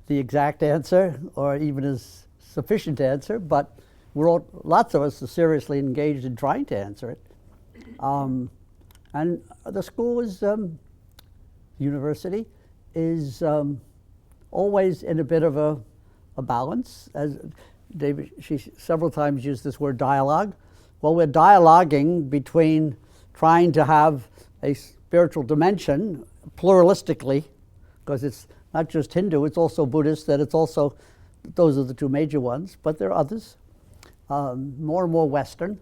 the exact answer or even a sufficient answer, but lots of us are seriously engaged in trying to answer it. And the school is, university is always in a bit of a balance. As David, she several times used this word dialogue. Well, we're dialoguing between trying to have a spiritual dimension pluralistically, because it's not just Hindu, it's also Buddhist, and it's also, those are the 2 major ones, but there are others. More and more Western,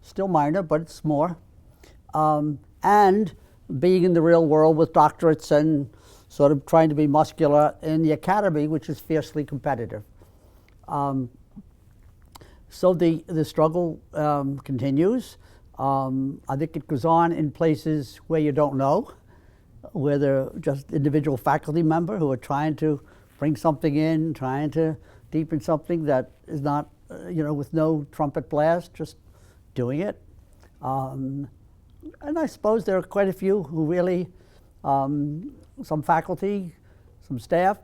still minor, but it's more. and being in the real world with doctorates and sort of trying to be muscular in the academy, which is fiercely competitive. So the struggle continues. I think it goes on in places where you don't know, where they're just individual faculty member who are trying to bring something in, trying to deepen something that is not, with no trumpet blast, just doing it. And I suppose there are quite a few who really, some faculty, some staff,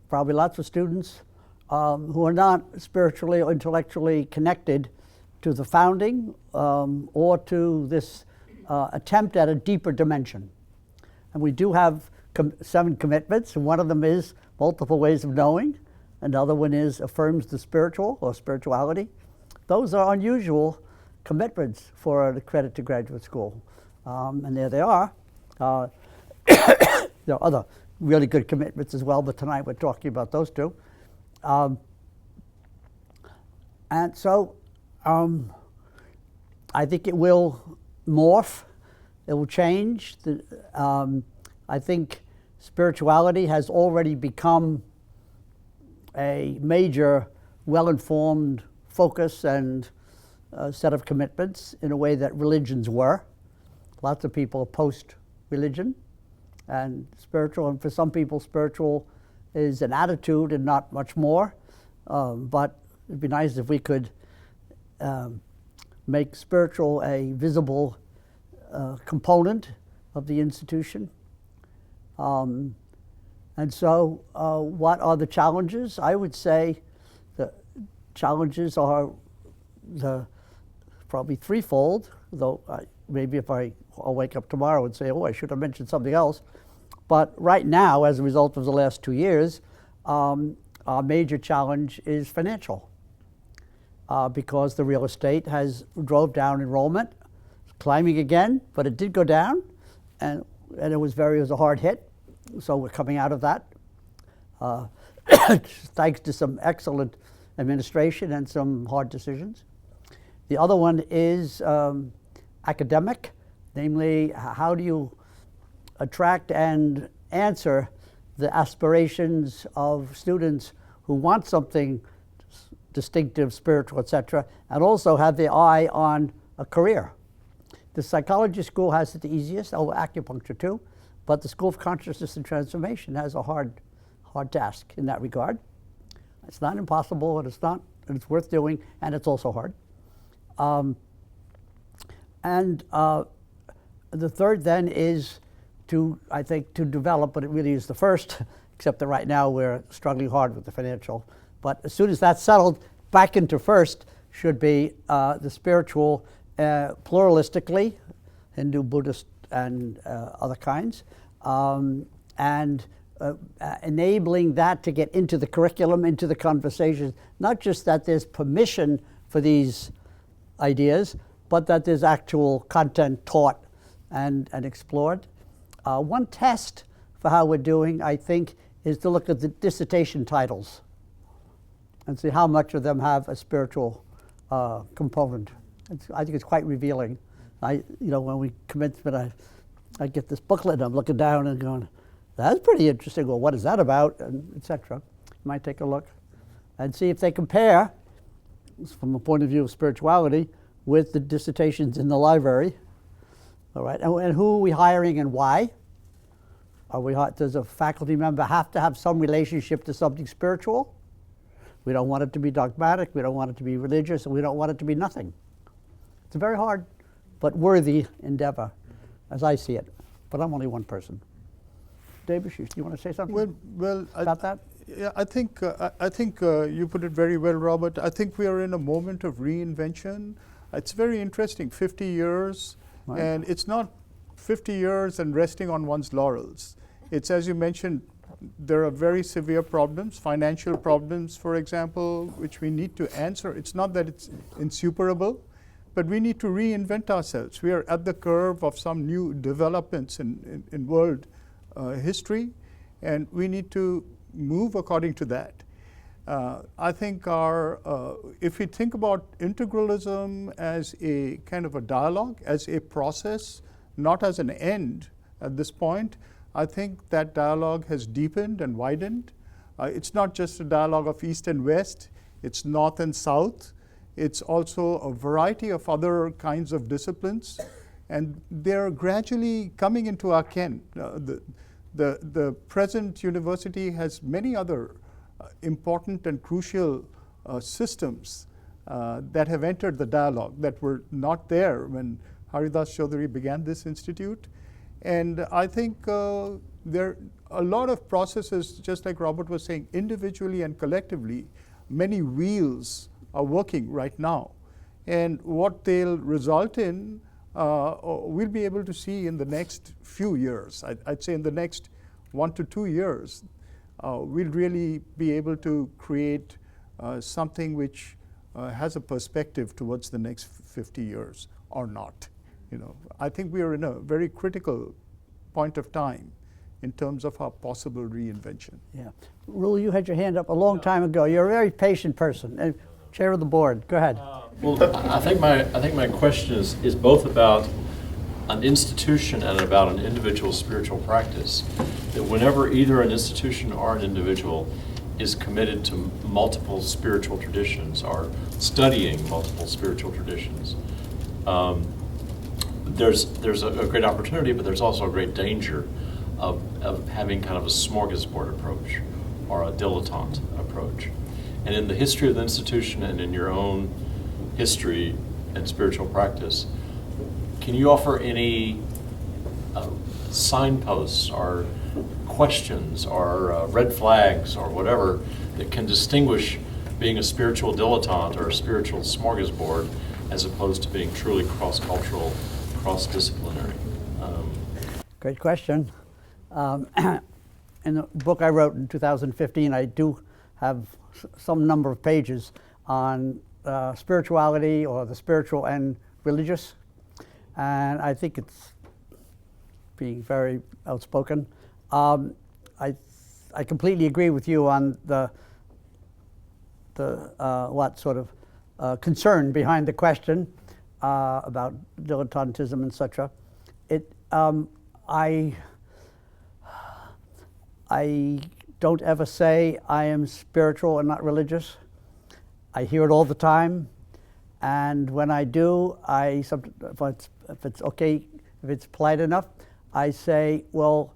probably lots of students, who are not spiritually or intellectually connected to the founding or to this attempt at a deeper dimension. And we do have 7 commitments, and one of them is multiple ways of knowing. Another one is affirms the spiritual or spirituality. Those are unusual commitments for an accredited graduate school. And there they are. There are other really good commitments as well, but tonight we're talking about those 2. And so I think it will morph, it will change. I think spirituality has already become a major, well-informed focus and set of commitments in a way that religions were. Lots of people are post-religion and spiritual, and for some people spiritual is an attitude and not much more. But it'd be nice if we could make spiritual a visible component of the institution. And so what are the challenges? I would say the challenges are probably threefold, though maybe if I'll wake up tomorrow and say, oh, I should have mentioned something else. But right now, as a result of the last 2 years, our major challenge is financial, because the real estate has drove down enrollment. It's climbing again, but it did go down, and it was a hard hit. So we're coming out of that, thanks to some excellent administration and some hard decisions. The other one is academic, namely how do you attract and answer the aspirations of students who want something distinctive, spiritual, etc., and also have their eye on a career. The psychology school has it the easiest, acupuncture too, but the School of Consciousness and Transformation has a hard task in that regard. It's not impossible, and it's worth doing, and it's also hard. The third then is to develop, but it really is the first, except that right now we're struggling hard with the financial. But as soon as that's settled, back into first should be the spiritual, pluralistically, Hindu, Buddhist, and other kinds, and enabling that to get into the curriculum, into the conversations, not just that there's permission for these ideas, but that there's actual content taught and explored. One test for how we're doing, I think, is to look at the dissertation titles and see how much of them have a spiritual component. I think it's quite revealing. When we commencement, I get this booklet and I'm looking down and going, that's pretty interesting. Well, what is that about? And etc. You might take a look and see if they compare, from a point of view of spirituality, with the dissertations in the library. All right, and who are we hiring and why? Does a faculty member have to have some relationship to something spiritual? We don't want it to be dogmatic, we don't want it to be religious, and we don't want it to be nothing. It's a very hard but worthy endeavor, as I see it. But I'm only one person. Debashish, do you want to say something about that? Yeah, I think you put it very well, Robert. I think we are in a moment of reinvention. It's very interesting, 50 years, right. And it's not 50 years and resting on one's laurels. It's, as you mentioned, there are very severe problems, financial problems, for example, which we need to answer. It's not that it's insuperable, but we need to reinvent ourselves. We are at the curve of some new developments in world history, and we need to move according to that. I think if we think about integralism as a kind of a dialogue, as a process, not as an end at this point, I think that dialogue has deepened and widened. It's not just a dialogue of East and West, it's North and South. It's also a variety of other kinds of disciplines, and they're gradually coming into our ken. The present university has many other important and crucial systems that have entered the dialogue that were not there when Haridas Chaudhuri began this institute. And I think there are a lot of processes, just like Robert was saying, individually and collectively, many wheels are working right now. And what they'll result in, we'll be able to see in the next few years. I'd say in the next 1 to 2 years, we'll really be able to create something which has a perspective towards the next 50 years or not. I think we are in a very critical point of time in terms of our possible reinvention. Yeah. Rule, you had your hand up a long time ago. You're a very patient person. Chair of the board, go ahead. Well, I think my question is both about an institution and about an individual spiritual practice. That whenever either an institution or an individual is committed to multiple spiritual traditions or studying multiple spiritual traditions, there's a great opportunity, but there's also a great danger of having kind of a smorgasbord approach or a dilettante approach. And in the history of the institution and in your own history and spiritual practice, can you offer any signposts or questions or red flags or whatever that can distinguish being a spiritual dilettante or a spiritual smorgasbord as opposed to being truly cross-cultural, cross-disciplinary? Great question. In the book I wrote in 2015, I do have some number of pages on spirituality or the spiritual and religious, and I think it's being very outspoken. I completely agree with you on the what sort of concern behind the question about dilettantism, etc. I don't ever say I am spiritual and not religious. I hear it all the time, and when I do, if it's okay, if it's polite enough, I say, well,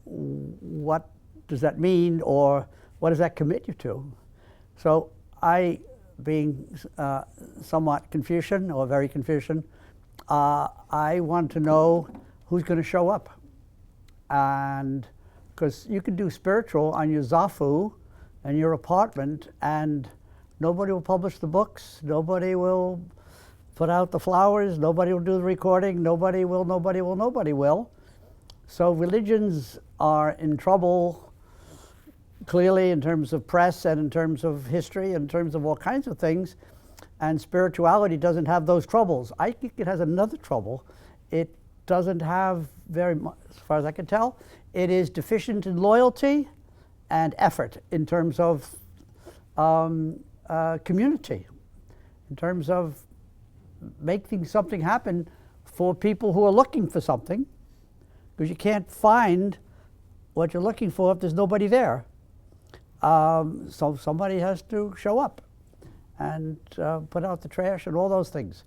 what does that mean, or what does that commit you to? So I, being somewhat Confucian, or very Confucian, I want to know who's going to show up. And because you can do spiritual on your zafu and your apartment, and nobody will publish the books, nobody will put out the flowers, nobody will do the recording, nobody will. So religions are in trouble, clearly, in terms of press and in terms of history, in terms of all kinds of things, and spirituality doesn't have those troubles. I think it has another trouble. It doesn't have very much, as far as I can tell, it is deficient in loyalty and effort in terms of community, in terms of making something happen for people who are looking for something, because you can't find what you're looking for if there's nobody there. So somebody has to show up and put out the trash and all those things.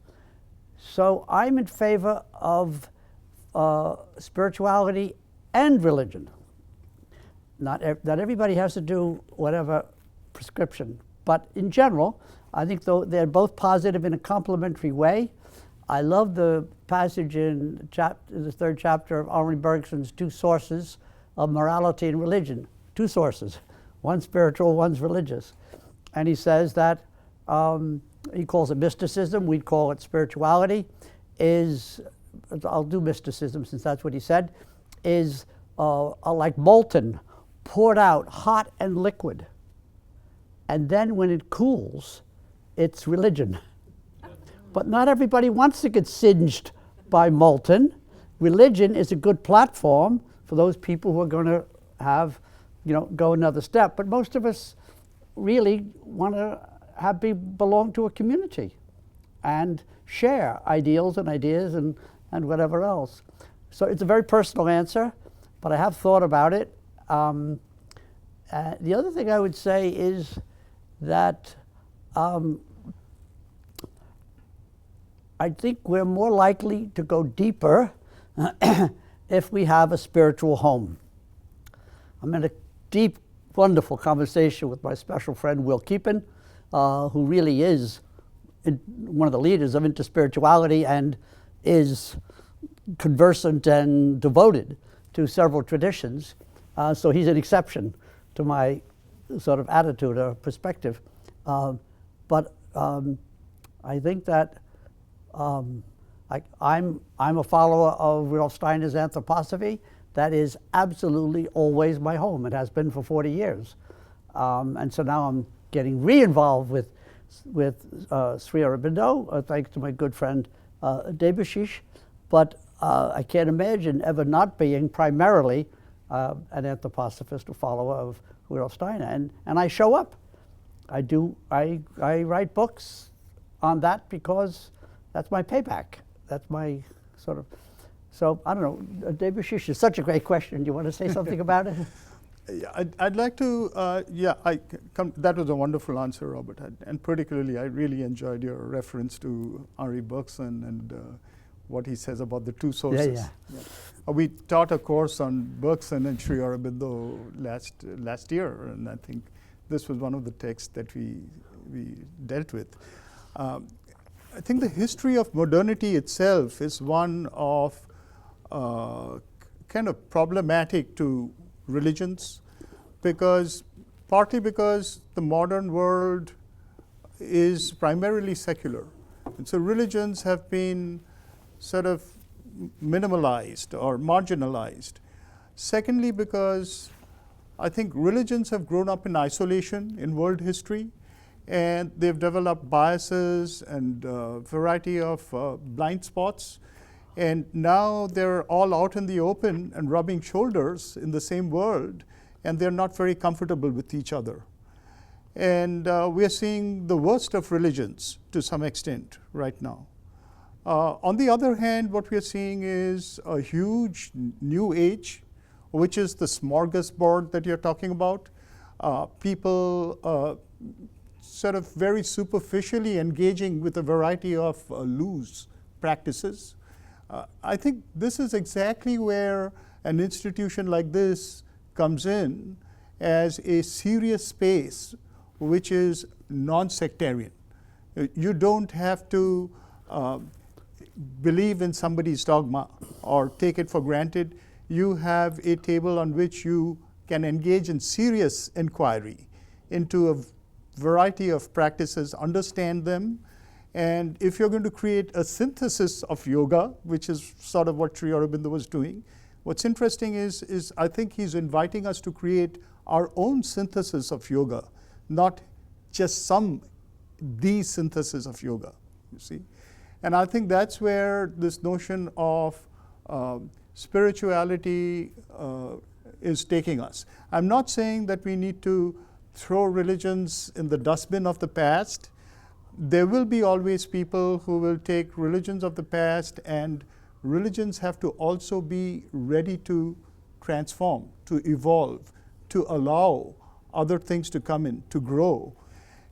So I'm in favor of spirituality and religion. Not everybody has to do whatever prescription, but in general, I think though they're both positive in a complementary way. I love the passage in the third chapter of Henri Bergson's Two Sources of Morality and Religion. Two sources, one spiritual, one's religious. And he says that, he calls it mysticism, we'd call it spirituality, I'll do mysticism since that's what he said, is like molten, poured out, hot and liquid. And then when it cools, it's religion. But not everybody wants to get singed by molten. Religion is a good platform for those people who are going to have, go another step. But most of us really want to belong to a community and share ideals and ideas and whatever else. So it's a very personal answer, but I have thought about it. The other thing I would say is that I think we're more likely to go deeper if we have a spiritual home. I'm in a deep, wonderful conversation with my special friend Will Keepin, who really is one of the leaders of interspirituality and is conversant and devoted to several traditions. So he's an exception to my sort of attitude or perspective. But I think that I'm a follower of Rudolf Steiner's anthroposophy. That is absolutely always my home. It has been for 40 years. And so now I'm getting re-involved with Sri Aurobindo, thanks to my good friend Debashish. But I can't imagine ever not being primarily an anthroposophist or follower of Rudolf Steiner. And I show up. I write books on that because that's my payback. That's my sort of, so I don't know, Debashish is such a great question. Do you want to say something about it? Yeah, I'd like to, that was a wonderful answer, Robert. And particularly, I really enjoyed your reference to Henri Bergson and what he says about the two sources. Yeah. We taught a course on Bergson and Sri Aurobindo last year, and I think this was one of the texts that we dealt with. I think the history of modernity itself is one of kind of problematic to religions, partly because the modern world is primarily secular. And so religions have been sort of minimalized or marginalized. Secondly, because I think religions have grown up in isolation in world history, and they've developed biases and variety of blind spots. And now they're all out in the open and rubbing shoulders in the same world, and they're not very comfortable with each other. And we are seeing the worst of religions to some extent right now. On the other hand, what we are seeing is a huge new age, which is the smorgasbord that you're talking about. People sort of very superficially engaging with a variety of loose practices. I think this is exactly where an institution like this comes in as a serious space which is non-sectarian. You don't have to believe in somebody's dogma or take it for granted. You have a table on which you can engage in serious inquiry into a variety of practices, understand them, and if you're going to create a synthesis of yoga, which is sort of what Sri Aurobindo was doing, what's interesting is I think he's inviting us to create our own synthesis of yoga, not just the synthesis of yoga, you see. And I think that's where this notion of spirituality is taking us. I'm not saying that we need to throw religions in the dustbin of the past. There will be always people who will take religions of the past, and religions have to also be ready to transform, to evolve, to allow other things to come in, to grow.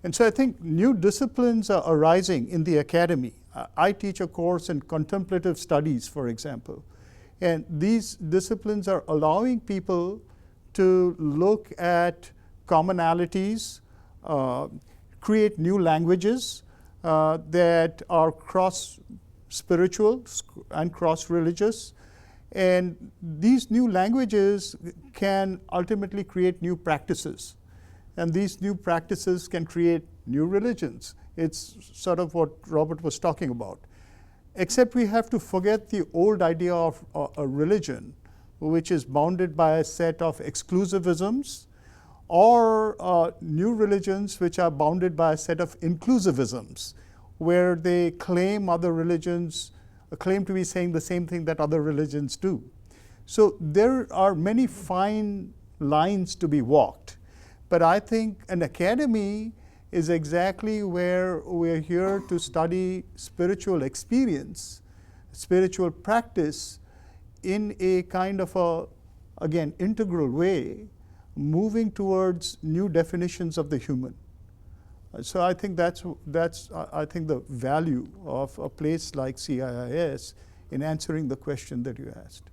And so I think new disciplines are arising in the academy. I teach a course in contemplative studies, for example, and these disciplines are allowing people to look at commonalities, create new languages that are cross-spiritual and cross-religious. And these new languages can ultimately create new practices. And these new practices can create new religions. It's sort of what Robert was talking about. Except we have to forget the old idea of a religion, which is bounded by a set of exclusivisms, or new religions which are bounded by a set of inclusivisms, where they claim other religions, claim to be saying the same thing that other religions do. So there are many fine lines to be walked. But I think an academy is exactly where we're here to study spiritual experience, spiritual practice in a kind of a, again, integral way, moving towards new definitions of the human. So I think that's I think the value of a place like CIIS in answering the question that you asked.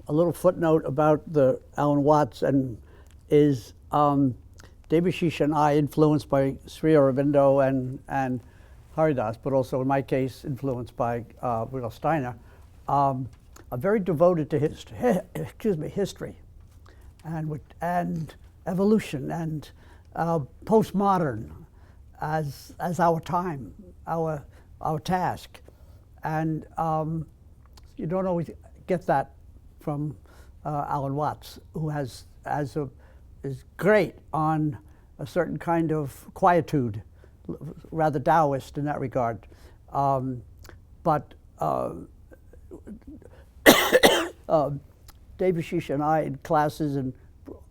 A little footnote about the Alan Watts and is Debashish and I, influenced by Sri Aurobindo and Haridas, but also in my case influenced by Rudolf Steiner, are very devoted to history and evolution and postmodern as our time, our task. And you don't always get that from Alan Watts, who is great on a certain kind of quietude, rather Taoist in that regard. But Debashish and I in classes and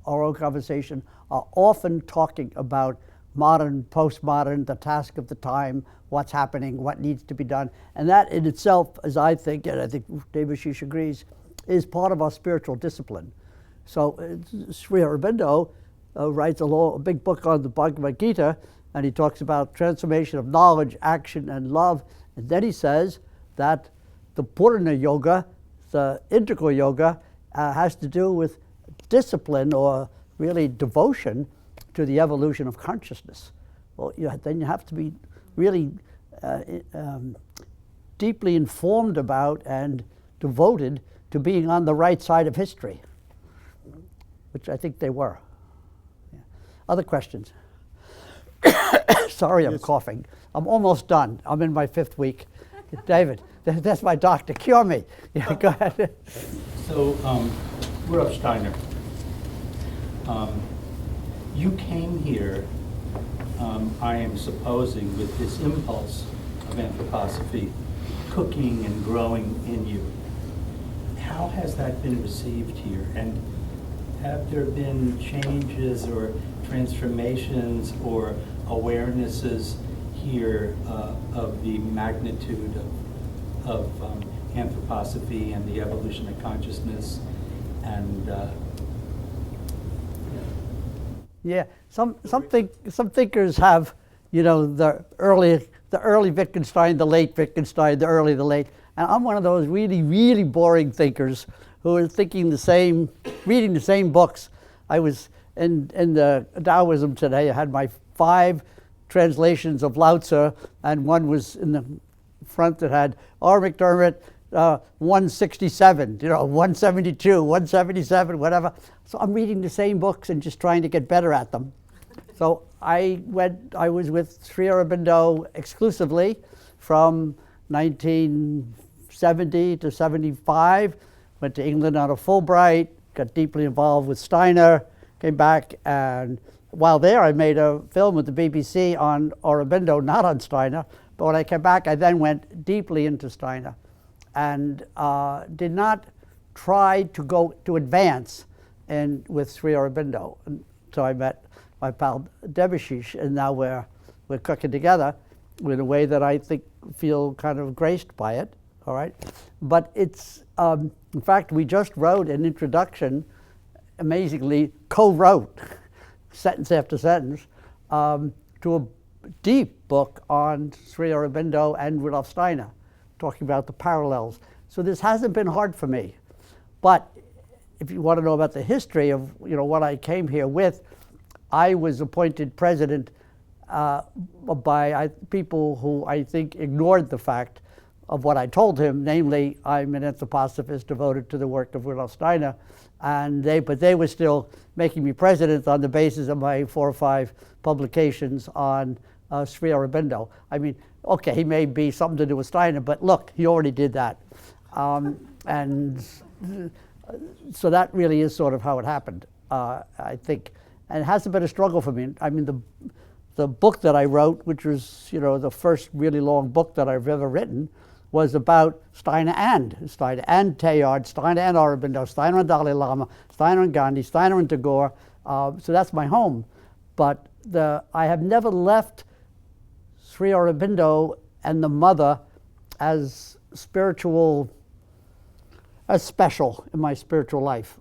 our own conversation are often talking about modern, postmodern, the task of the time, what's happening, what needs to be done. And that in itself, as I think, and I think Debashish agrees, is part of our spiritual discipline. So Sri Aurobindo writes a big book on the Bhagavad Gita, and he talks about transformation of knowledge, action, and love. And then he says that the Purana Yoga, the integral yoga, has to do with discipline or really devotion to the evolution of consciousness. Well, then you have to be really deeply informed about and devoted to being on the right side of history, which I think they were. Yeah. Other questions? Sorry, I'm coughing. I'm almost done. I'm in my 5th week. David, that's my doctor. Cure me. Yeah, go ahead. So, Rudolf Steiner, you came here, I am supposing, with this impulse of anthroposophy cooking and growing in you. How has that been received here? And have there been changes or transformations or awarenesses here of the magnitude of anthroposophy and the evolution of consciousness? And yeah, some thinkers have, the early Wittgenstein, the late Wittgenstein, the early, the late, and I'm one of those really, really boring thinkers who are reading the same books. I was in the Taoism today. I had my 5 translations of Lao Tzu, and one was in the front that had McDermott 167, 172, 177, whatever. So I'm reading the same books and just trying to get better at them. So I was with Sri Aurobindo exclusively from 1970 to 75, went to England on a Fulbright, got deeply involved with Steiner, came back, and while there I made a film with the BBC on Aurobindo, not on Steiner, but when I came back I then went deeply into Steiner and did not try to advance with Sri Aurobindo. And so I met my pal Debashish, and now we're cooking together in a way that I feel kind of graced by it, all right? But it's, in fact, we just wrote an introduction, amazingly co-wrote, sentence after sentence, to a deep book on Sri Aurobindo and Rudolf Steiner, talking about the parallels. So this hasn't been hard for me. But if you want to know about the history of what I came here with, I was appointed president by people who I think ignored the fact of what I told him, namely I'm an anthroposophist devoted to the work of Rudolf Steiner, but they were still making me president on the basis of my 4 or 5 publications on Sri Aurobindo. I mean, okay, he may be something to do with Steiner, but look, he already did that. And so that really is sort of how it happened, I think. And it hasn't been a struggle for me. I mean, the book that I wrote, which was the first really long book that I've ever written, was about Steiner and Teilhard, Steiner and Aurobindo, Steiner and Dalai Lama, Steiner and Gandhi, Steiner and Tagore, So that's my home. But I have never left Sri Aurobindo and the mother as spiritual, as special in my spiritual life.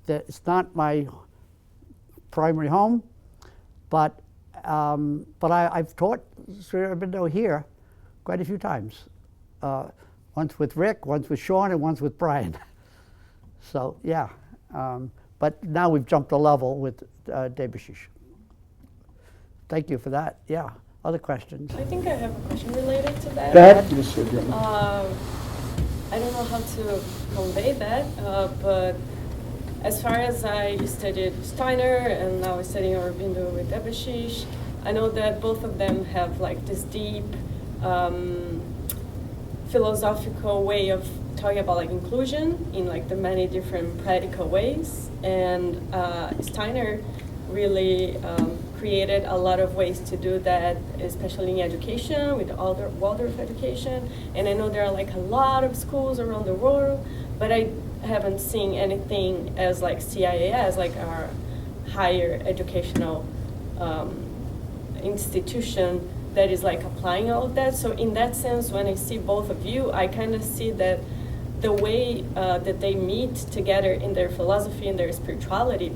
It's not my primary home, but I've taught Sri Aurobindo here quite a few times. Once with Rick, once with Sean, and once with Brian. So yeah, but now we've jumped a level with Debashish. Thank you for that. Yeah, other questions? I think I have a question related to that. Go ahead. I don't know how to convey that, but as far as I studied Steiner and now I'm studying Aurobindo with Debashish, I know that both of them have like this deep philosophical way of talking about like inclusion in like the many different practical ways, and Steiner really created a lot of ways to do that, especially in education with Waldorf education. And I know there are like a lot of schools around the world, but I haven't seen anything as like CIIS, like our higher educational institution that is like applying all of that. So in that sense, when I see both of you, I kind of see that the way that they meet together in their philosophy and their spirituality,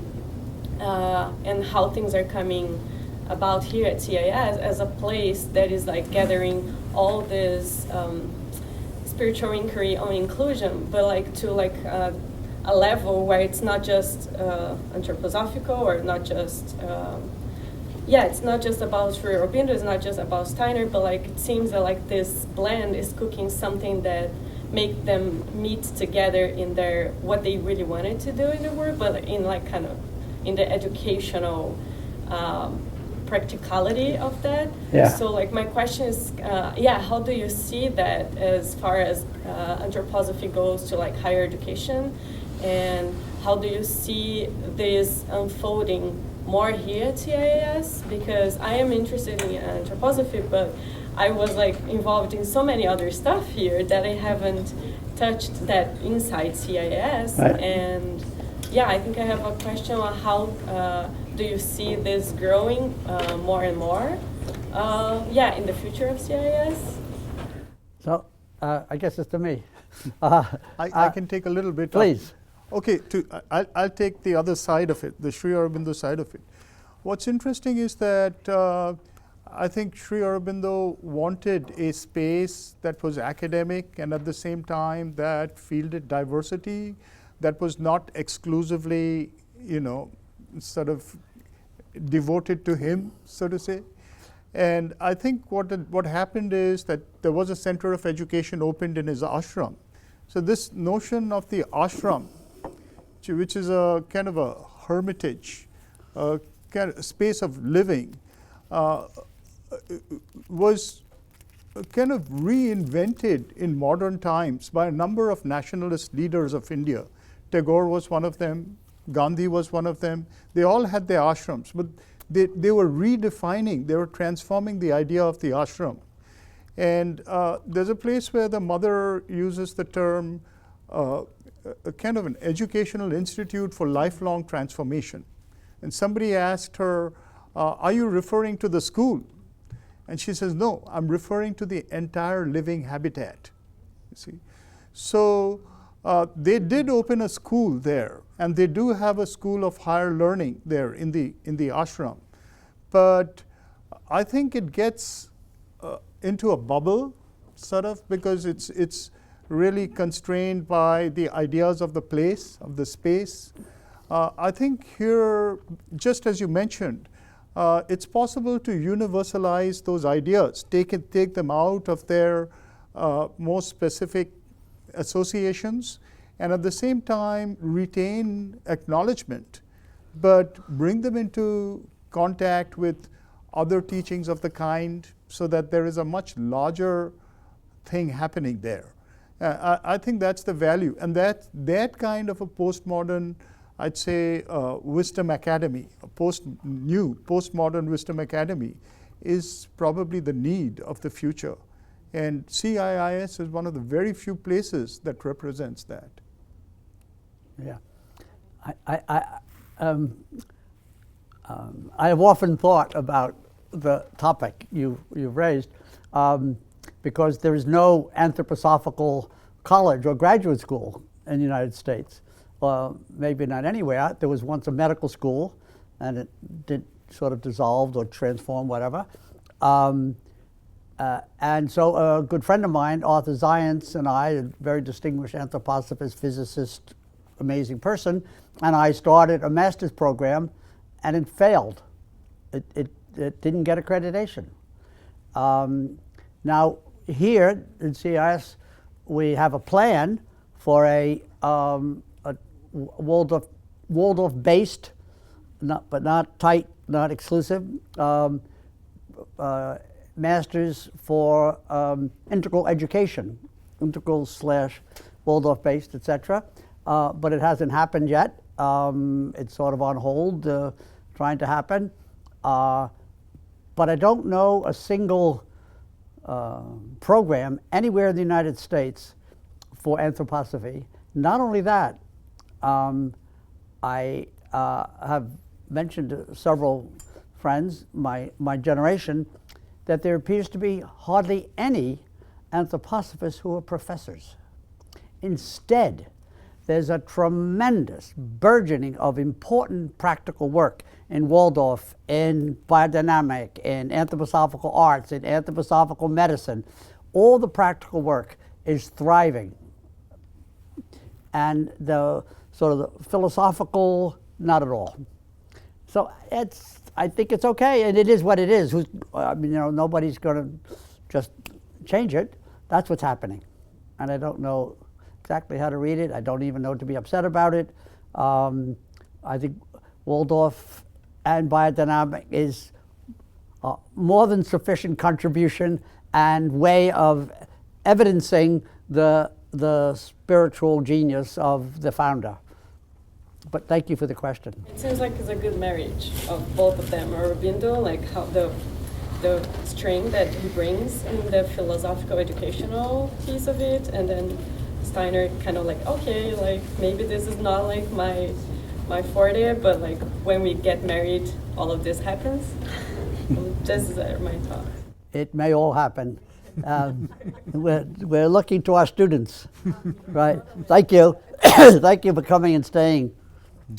and how things are coming about here at CIIS as a place that is like gathering all this spiritual inquiry on inclusion, but like to like a level where it's not just anthroposophical or not just it's not just about Sri Aurobindo, it's not just about Steiner, but like it seems that like this blend is cooking something that make them meet together in their what they really wanted to do in the work, but in like kind of in the educational practicality of that. Yeah. So like my question is, how do you see that as far as anthroposophy goes to like higher education, and how do you see this unfolding more here at CIIS? Because I am interested in anthroposophy, but I was like involved in so many other stuff here that I haven't touched that inside CIIS. Right. And yeah, I think I have a question on how do you see this growing more and more in the future of CIIS? So I guess it's to me. I can take a little bit. Please. Okay, I'll take the other side of it, the Sri Aurobindo side of it. What's interesting is that I think Sri Aurobindo wanted a space that was academic and at the same time that fielded diversity, that was not exclusively, sort of devoted to him, so to say. And I think what happened is that there was a center of education opened in his ashram. So this notion of the ashram, which is a kind of a hermitage, a kind of space of living, was kind of reinvented in modern times by a number of nationalist leaders of India. Tagore was one of them, Gandhi was one of them. They all had their ashrams, but they were redefining, they were transforming the idea of the ashram. And there's a place where the mother uses the term a kind of an educational institute for lifelong transformation. And somebody asked her, are you referring to the school? And she says, no, I'm referring to the entire living habitat, you see. So they did open a school there, and they do have a school of higher learning there in the ashram. But I think it gets into a bubble, sort of, because it's really constrained by the ideas of the place, of the space. I think here, just as you mentioned, it's possible to universalize those ideas, take them out of their more specific associations, and at the same time retain acknowledgement, but bring them into contact with other teachings of the kind so that there is a much larger thing happening there. I think that's the value, and that kind of a postmodern, I'd say, wisdom academy, a postmodern wisdom academy is probably the need of the future. And CIIS is one of the very few places that represents that. Yeah. I have often thought about the topic you've raised because there is no anthroposophical college or graduate school in the United States. Maybe not anywhere. There was once a medical school, and it did sort of dissolved or transformed, whatever. And so a good friend of mine, Arthur Zients, and I, a very distinguished anthroposophist, physicist, amazing person, and I started a master's program, and it failed. It didn't get accreditation. Now, here in CIIS, we have a plan for a Waldorf-based, but not tight, not exclusive, masters for integral education, integral / Waldorf-based, etc. But it hasn't happened yet. It's sort of on hold, trying to happen. But I don't know a single program anywhere in the United States for anthroposophy. Not only that, I have mentioned to several friends, my generation, that there appears to be hardly any anthroposophists who are professors. Instead, there's a tremendous burgeoning of important practical work in Waldorf, in biodynamic, in anthroposophical arts, in anthroposophical medicine. All the practical work is thriving. And the sort of the philosophical, not at all. So I think it's okay, and it is what it is. Nobody's going to just change it. That's what's happening. And I don't know exactly how to read it. I don't even know to be upset about it. I think Waldorf and biodynamic is more than sufficient contribution and way of evidencing the spiritual genius of the founder. But thank you for the question. It seems like it's a good marriage of both of them. Aurobindo, like how the string that he brings in the philosophical educational piece of it, and then Steiner kind of like, okay, like maybe this is not like my forte, but like when we get married, all of this happens. Just my thought. It may all happen. We're looking to our students, right? Thank you. Thank you for coming and staying.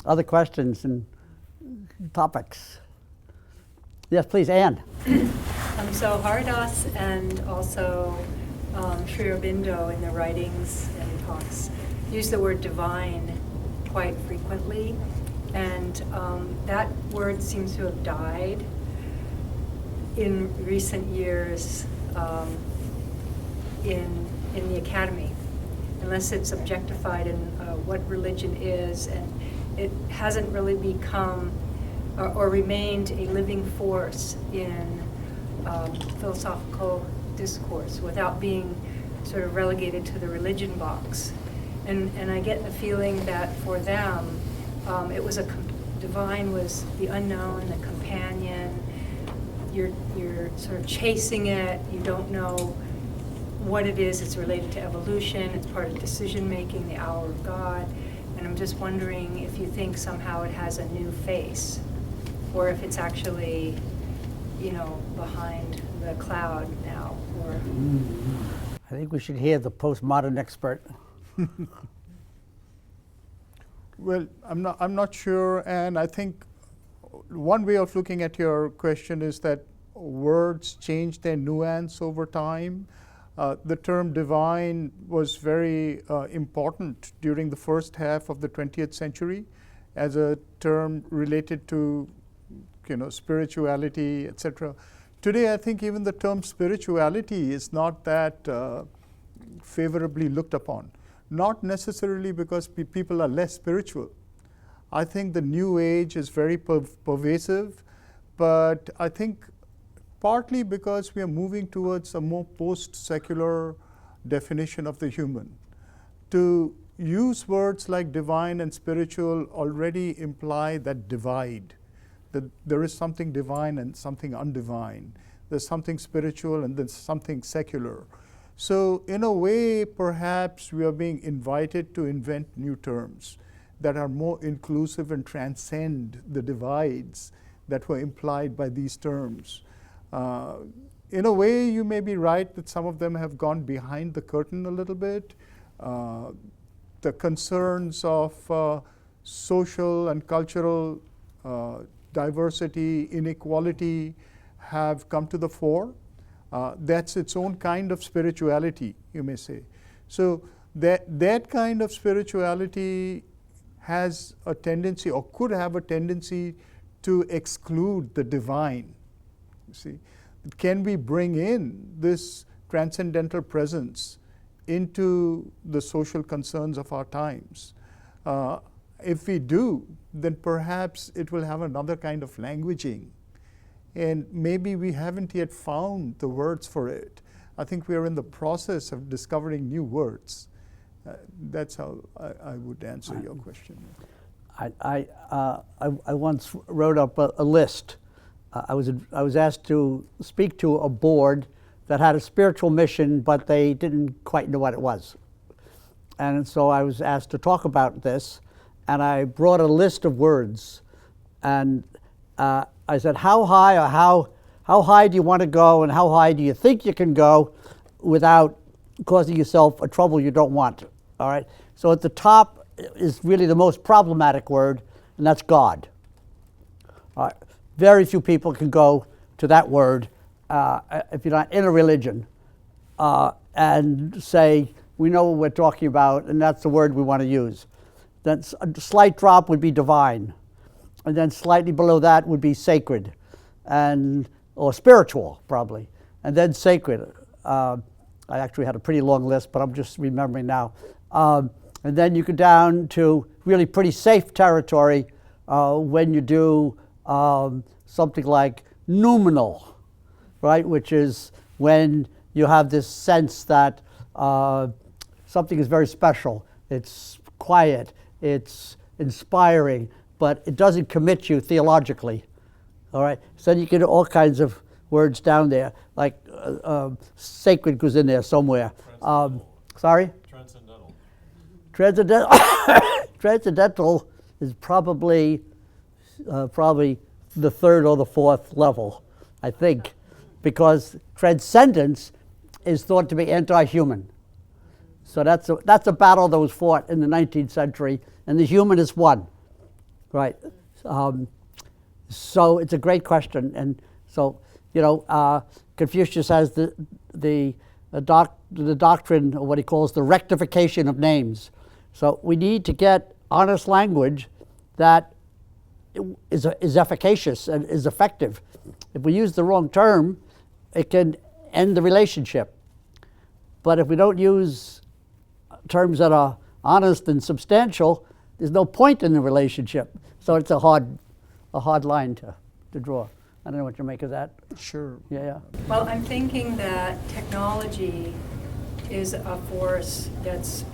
Other questions and topics? Yes, please, Anne. So Haridas and also Sri Aurobindo in their writings and talks use the word divine quite frequently, and that word seems to have died in recent years in the academy, unless it's objectified in what religion is, and it hasn't really become or remained a living force in philosophical discourse without being sort of relegated to the religion box. And I get the feeling that for them, it was divine was the unknown, the companion. You're sort of chasing it. You don't know what it is. It's related to evolution. It's part of decision making, the hour of God. And I'm just wondering if you think somehow it has a new face, or if it's actually, behind the cloud now. Or I think we should hear the postmodern expert. Well, I'm not sure, and I think one way of looking at your question is that words change their nuance over time. The term divine was very important during the first half of the 20th century as a term related to spirituality, etc. Today, I think even the term spirituality is not that favorably looked upon. Not necessarily because people are less spiritual. I think the new age is very pervasive, but I think partly because we are moving towards a more post-secular definition of the human. To use words like divine and spiritual already imply that divide, that there is something divine and something undivine. There's something spiritual and there's something secular. So in a way, perhaps we are being invited to invent new terms. that are more inclusive and transcend the divides that were implied by these terms. In a way, you may be right that some of them have gone behind the curtain a little bit. The concerns of social and cultural diversity, inequality have come to the fore. That's its own kind of spirituality, you may say. So that kind of spirituality has a tendency, or could have a tendency, to exclude the divine. You see, can we bring in this transcendental presence into the social concerns of our times? If we do, then perhaps it will have another kind of languaging. And maybe we haven't yet found the words for it. I think we are in the process of discovering new words. That's how I would answer your question. I once wrote up a list. I was asked to speak to a board that had a spiritual mission, but they didn't quite know what it was. And so I was asked to talk about this, and I brought a list of words. And I said, how high, or how high do you want to go, and how high do you think you can go without causing yourself a trouble you don't want? All right. So at the top is really the most problematic word, and that's God. All right. Very few people can go to that word if you're not in a religion and say, we know what we're talking about, and that's the word we want to use. Then a slight drop would be divine, and then slightly below that would be sacred, or spiritual probably, and then sacred. I actually had a pretty long list, but I'm just remembering now. And then you go down to really pretty safe territory when you do something like noumenal, right? Which is when you have this sense that something is very special. It's quiet, it's inspiring, but it doesn't commit you theologically. All right, so you get all kinds of words down there, like sacred goes in there somewhere. Sorry? Transcendental. Transcendental is probably the third or the fourth level, I think, because transcendence is thought to be anti-human. So that's a battle that was fought in the 19th century, and the human is won, right? So it's a great question, and so Confucius has the doctrine of what he calls the rectification of names. So we need to get honest language that is efficacious and is effective. If we use the wrong term, it can end the relationship. But if we don't use terms that are honest and substantial, there's no point in the relationship. So it's a hard line to draw. I don't know what you make of that. Sure. Yeah. Well, I'm thinking that technology is a force that's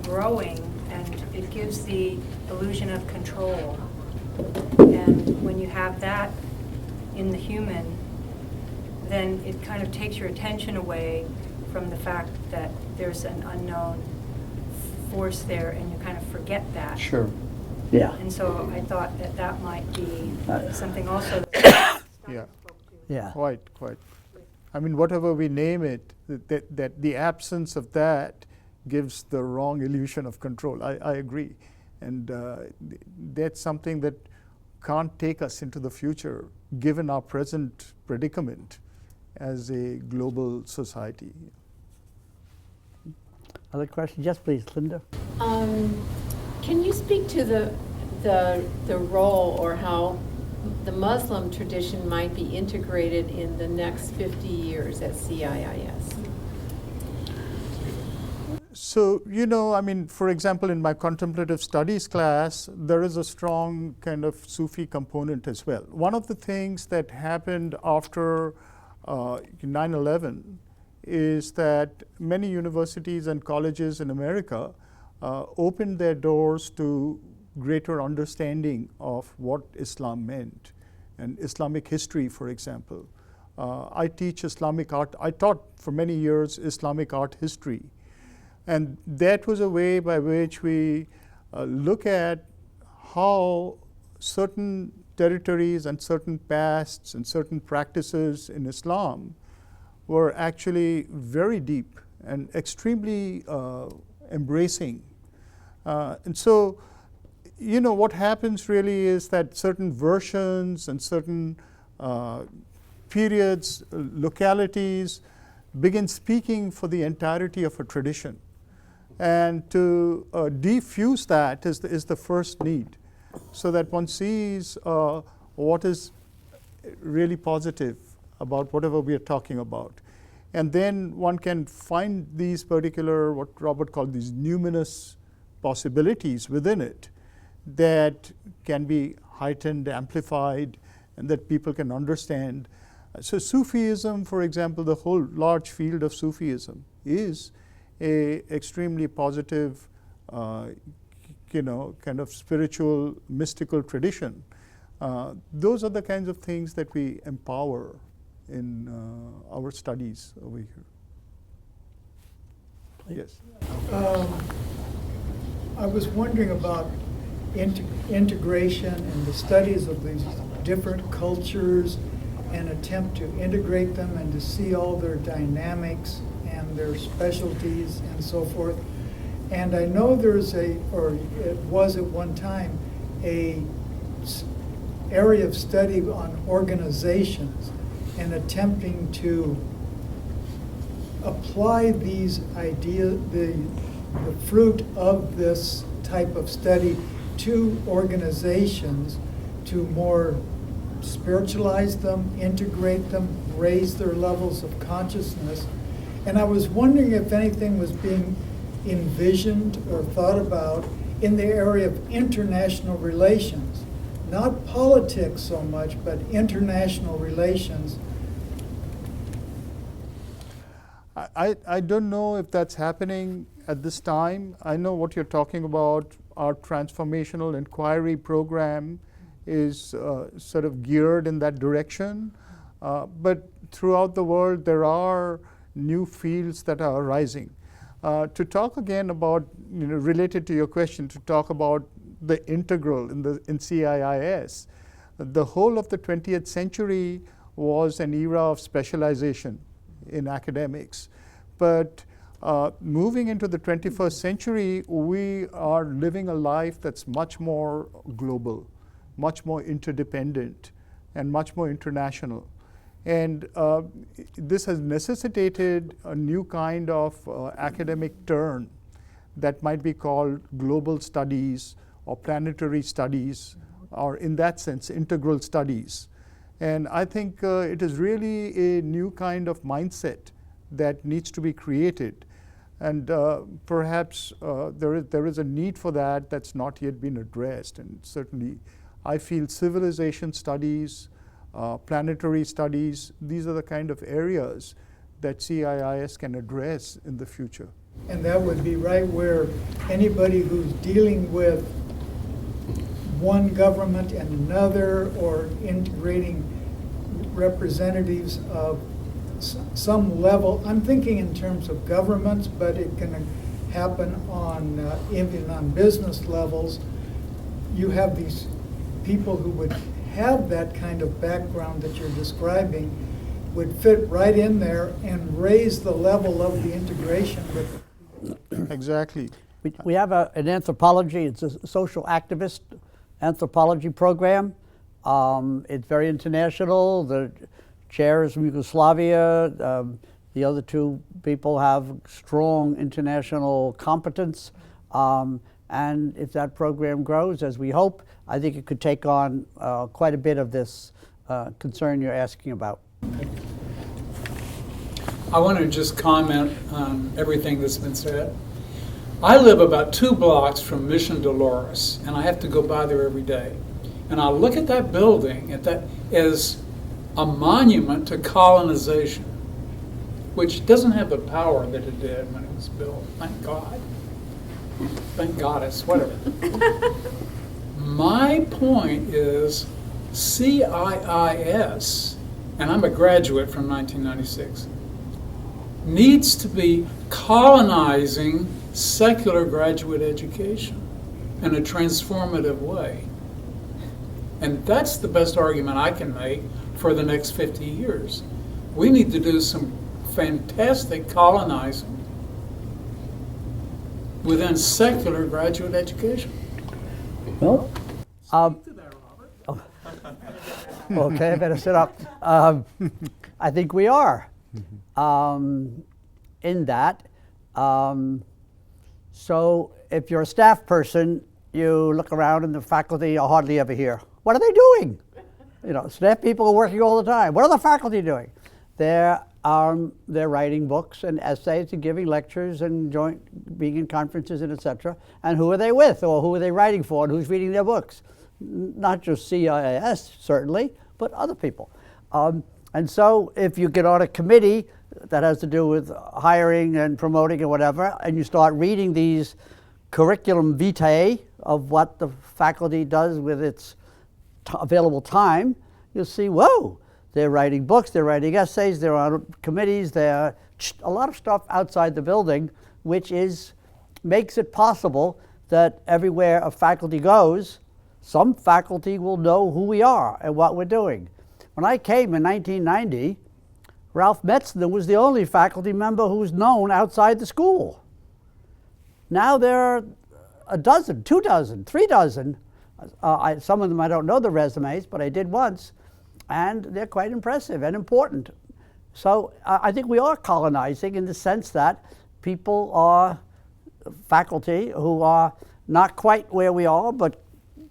growing, and it gives the illusion of control. And when you have that in the human, then it kind of takes your attention away from the fact that there's an unknown force there, and you kind of forget that. Sure. Yeah. And so I thought that might be something also. Yeah. Yeah. Quite. I mean, whatever we name it, that the absence of that gives the wrong illusion of control. I agree. And that's something that can't take us into the future, given our present predicament as a global society. Other questions? Yes, please, Linda. Can you speak to the role, or how the Muslim tradition might be integrated in the next 50 years at CIIS? So, I mean, for example, in my contemplative studies class, there is a strong kind of Sufi component as well. One of the things that happened after 9/11 is that many universities and colleges in America opened their doors to greater understanding of what Islam meant, and Islamic history, for example. I teach Islamic art. I taught for many years Islamic art history. And that was a way by which we look at how certain territories and certain pasts and certain practices in Islam were actually very deep and extremely embracing. And so, what happens really is that certain versions and certain periods, localities begin speaking for the entirety of a tradition. And to defuse that is the first need, so that one sees what is really positive about whatever we are talking about. And then one can find these particular, what Robert called these numinous possibilities within it that can be heightened, amplified, and that people can understand. So Sufism, for example, the whole large field of Sufism is a extremely positive, kind of spiritual, mystical tradition. Those are the kinds of things that we empower in our studies over here. Yes. I was wondering about integration and the studies of these different cultures and attempt to integrate them and to see all their dynamics and their specialties and so forth. And I know there's or it was at one time, a area of study on organizations and attempting to apply these ideas, the fruit of this type of study to organizations to more spiritualize them, integrate them, raise their levels of consciousness. And I was wondering if anything was being envisioned or thought about in the area of international relations. Not politics so much, but international relations. I don't know if that's happening at this time. I know what you're talking about. Our transformational inquiry program is sort of geared in that direction. But throughout the world, there are new fields that are arising. To talk again about, related to your question, to talk about the integral in CIIS, the whole of the 20th century was an era of specialization in academics. But moving into the 21st century, we are living a life that's much more global, much more interdependent, and much more international. And this has necessitated a new kind of academic turn that might be called global studies or planetary studies, or in that sense, integral studies. And I think it is really a new kind of mindset that needs to be created. And perhaps there is a need for that that's not yet been addressed. And certainly I feel civilization studies, planetary studies, these are the kind of areas that CIIS can address in the future. And that would be right where anybody who's dealing with one government and another, or integrating representatives of some level. I'm thinking in terms of governments, but it can happen on even on business levels. You have these people who would have that kind of background that you're describing, would fit right in there and raise the level of the integration with it. Exactly. We have an anthropology, it's a social activist anthropology program. It's very international. The chair is from Yugoslavia. The other two people have strong international competence. And if that program grows, as we hope, I think it could take on quite a bit of this concern you're asking about. I want to just comment on everything that's been said. I live about 2 blocks from Mission Dolores, and I have to go by there every day. And I look at that building as a monument to colonization, which doesn't have the power that it did when it was built. Thank God. Thank Goddess, whatever. My point is CIIS, and I'm a graduate from 1996, needs to be colonizing secular graduate education. in a transformative way. And that's the best argument I can make for the next 50 years. We need to do some fantastic colonizing within secular graduate education. Well, okay, I better sit up. I think we are in that. So if you're a staff person, you look around and the faculty are hardly ever here. What are they doing? You know, staff people are working all the time. What are the faculty doing? They're writing books and essays and giving lectures and being in conferences and etc. And who are they with, or who are they writing for, and who's reading their books? Not just CIIS, certainly, but other people. And so if you get on a committee that has to do with hiring and promoting and whatever, and you start reading these curriculum vitae of what the faculty does with its available time, you'll see, whoa, they're writing books, they're writing essays, they're on committees, they're a lot of stuff outside the building, which makes it possible that everywhere a faculty goes, some faculty will know who we are and what we're doing. When I came in 1990, Ralph Metzner was the only faculty member who was known outside the school. Now there are a dozen, 2 dozen, 3 dozen. Some of them I don't know the resumes, but I did once, and they're quite impressive and important. So I think we are colonizing in the sense that people are faculty who are not quite where we are, but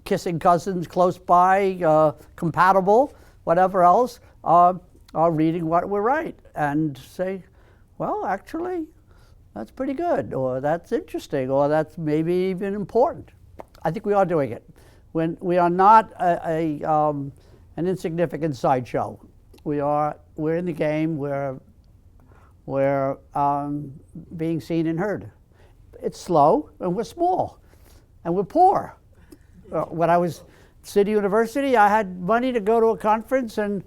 kissing cousins close by, compatible, whatever else, are reading what we write and say, well, actually, that's pretty good, or that's interesting, or that's maybe even important. I think we are doing it. When we are not an insignificant sideshow. We're in the game. We're being seen and heard. It's slow, and we're small, and we're poor. When I was at City University, I had money to go to a conference and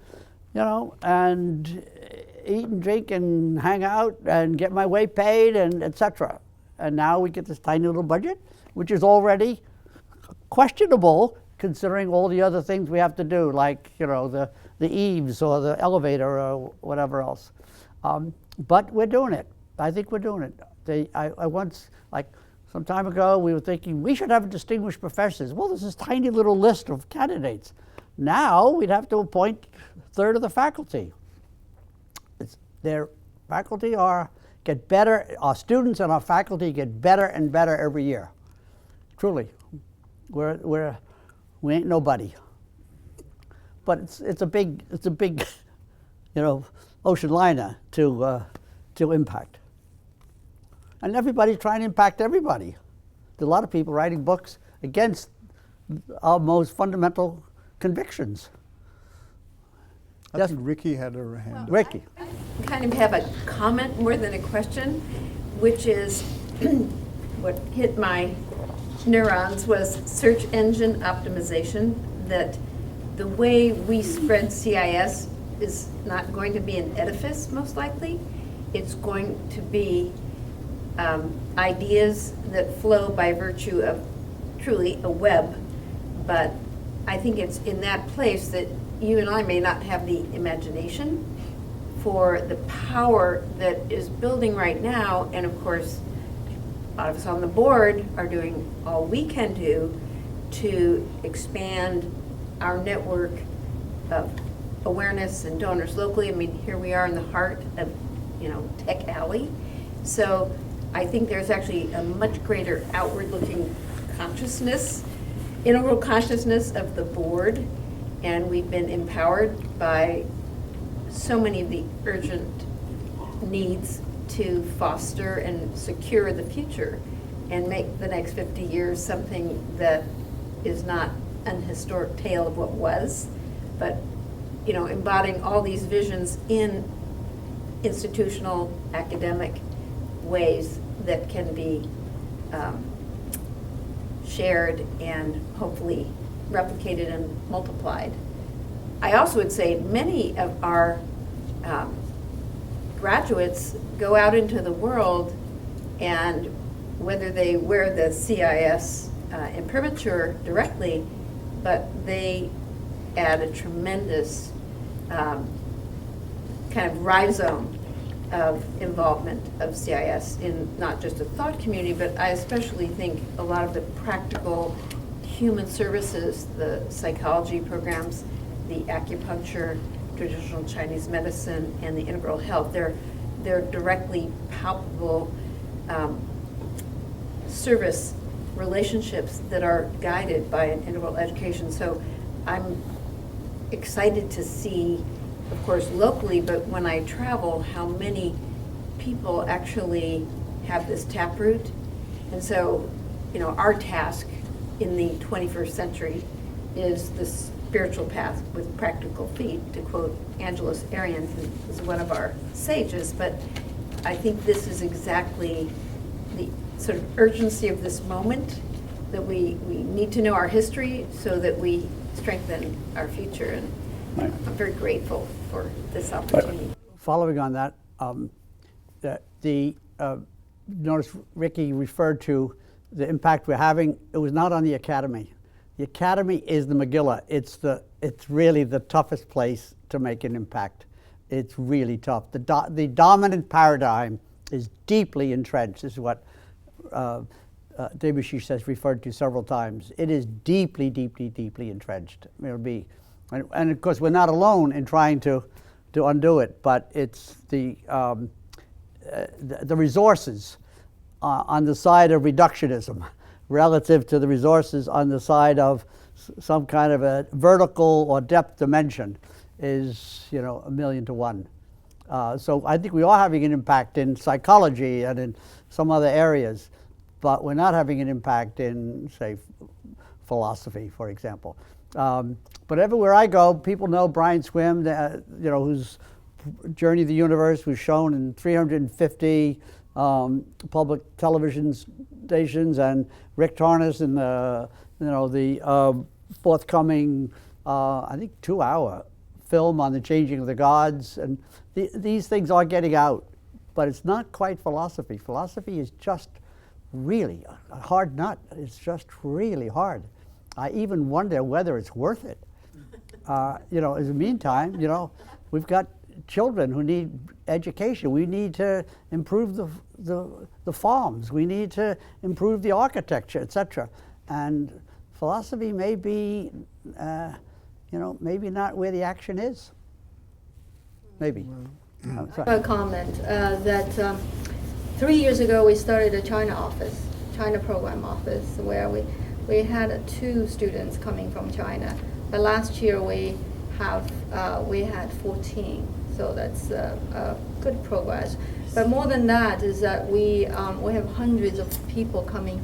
eat and drink and hang out and get my way paid and etc. And now we get this tiny little budget, which is already questionable considering all the other things we have to do, like the eaves or the elevator or whatever else. But we're doing it. I think we're doing it. I once, like some time ago, we were thinking we should have distinguished professors. Well, there's this tiny little list of candidates. Now we'd have to appoint a third of the faculty. Their faculty get better. Our students and our faculty get better and better every year. Truly, we ain't nobody. But it's a big ocean liner to impact. And everybody's trying to impact everybody. There's a lot of people writing books against our most fundamental convictions. I think Ricky had her hand up. Ricky. I kind of have a comment more than a question, which is what hit my neurons was search engine optimization, that the way we spread CIIS is not going to be an edifice, most likely. It's going to be ideas that flow by virtue of truly a web. But I think it's in that place that you and I may not have the imagination for the power that is building right now. And of course, a lot of us on the board are doing all we can do to expand our network of awareness and donors locally. I mean, here we are in the heart of, Tech Alley. So I think there's actually a much greater outward-looking consciousness, integral consciousness of the board, and we've been empowered by so many of the urgent needs to foster and secure the future and make the next 50 years something that is not an historic tale of what was, but embodying all these visions in institutional, academic ways that can be shared and hopefully replicated and multiplied. I also would say many of our graduates go out into the world, and whether they wear the CIIS imprimatur directly, but they add a tremendous kind of rhizome of involvement of CIIS in not just the thought community, but I especially think a lot of the practical human services, the psychology programs, the acupuncture, traditional Chinese medicine, and the integral health, they're directly palpable service relationships that are guided by an integral education. So I'm excited to see, of course, locally, but when I travel, how many people actually have this taproot. And so, you know, our task in the 21st century is the spiritual path with practical feet, to quote Angelos Arian, who is one of our sages. But I think this is exactly the sort of urgency of this moment, that we need to know our history so that we strengthen our future. And I'm very grateful for this opportunity. Following on that, notice Ricky referred to the impact we're having. It was not on the academy. The academy is the Megillah. It's really the toughest place to make an impact. It's really tough. The dominant paradigm is deeply entrenched. This is what Debashish has referred to several times. It is deeply, deeply, deeply entrenched. It'll be, and of course we're not alone in trying to undo it, but it's the resources on the side of reductionism relative to the resources on the side of some kind of a vertical or depth dimension is, you know, 1,000,000 to 1. So I think we are having an impact in psychology and in some other areas, but we're not having an impact in, say, philosophy, for example. But everywhere I go, people know Brian Swim, you know, whose Journey of the Universe was shown in 350 public television stations, and Rick Tarnas in the forthcoming, I think, 2-hour film on the changing of the gods. And these things are getting out, but it's not quite philosophy. Philosophy is just really a hard nut. It's just really hard. I even wonder whether it's worth it. You know, in the meantime, you know, we've got children who need education. We need to improve the farms. We need to improve the architecture, etc. And philosophy may be, you know, maybe not where the action is. Maybe. A comment that 3 years ago we started a China program office, where we had 2 students coming from China. But last year we had 14. So that's a good progress. But more than that is that we have hundreds of people coming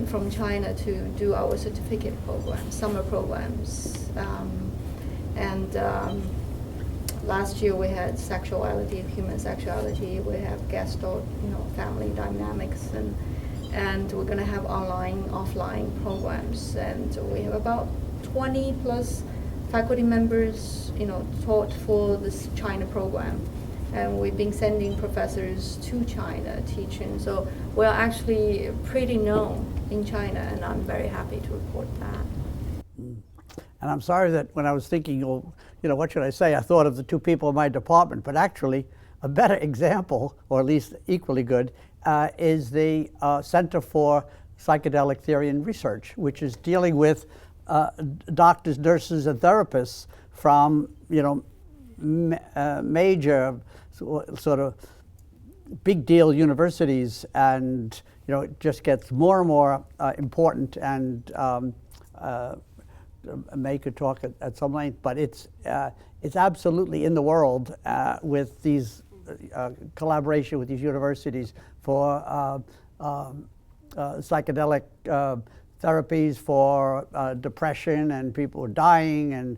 from China to do our certificate programs, summer programs. Last year we had sexuality, human sexuality. We have guest, you know, family dynamics, and we're going to have online, offline programs. And we have about 20 plus faculty members, you know, taught for this China program. And we've been sending professors to China teaching. So we're actually pretty known in China, and I'm very happy to report that. And I'm sorry that when I was thinking, oh, you know, what should I say? I thought of the 2 people in my department, but actually a better example, or at least equally good, is the Center for Psychedelic Theory and Research, which is dealing with doctors, nurses, and therapists from, you know, major sort of big deal universities, and, you know, it just gets more and more important, and May could talk at some length, but it's absolutely in the world with these collaboration with these universities for psychedelic therapies for depression and people who are dying and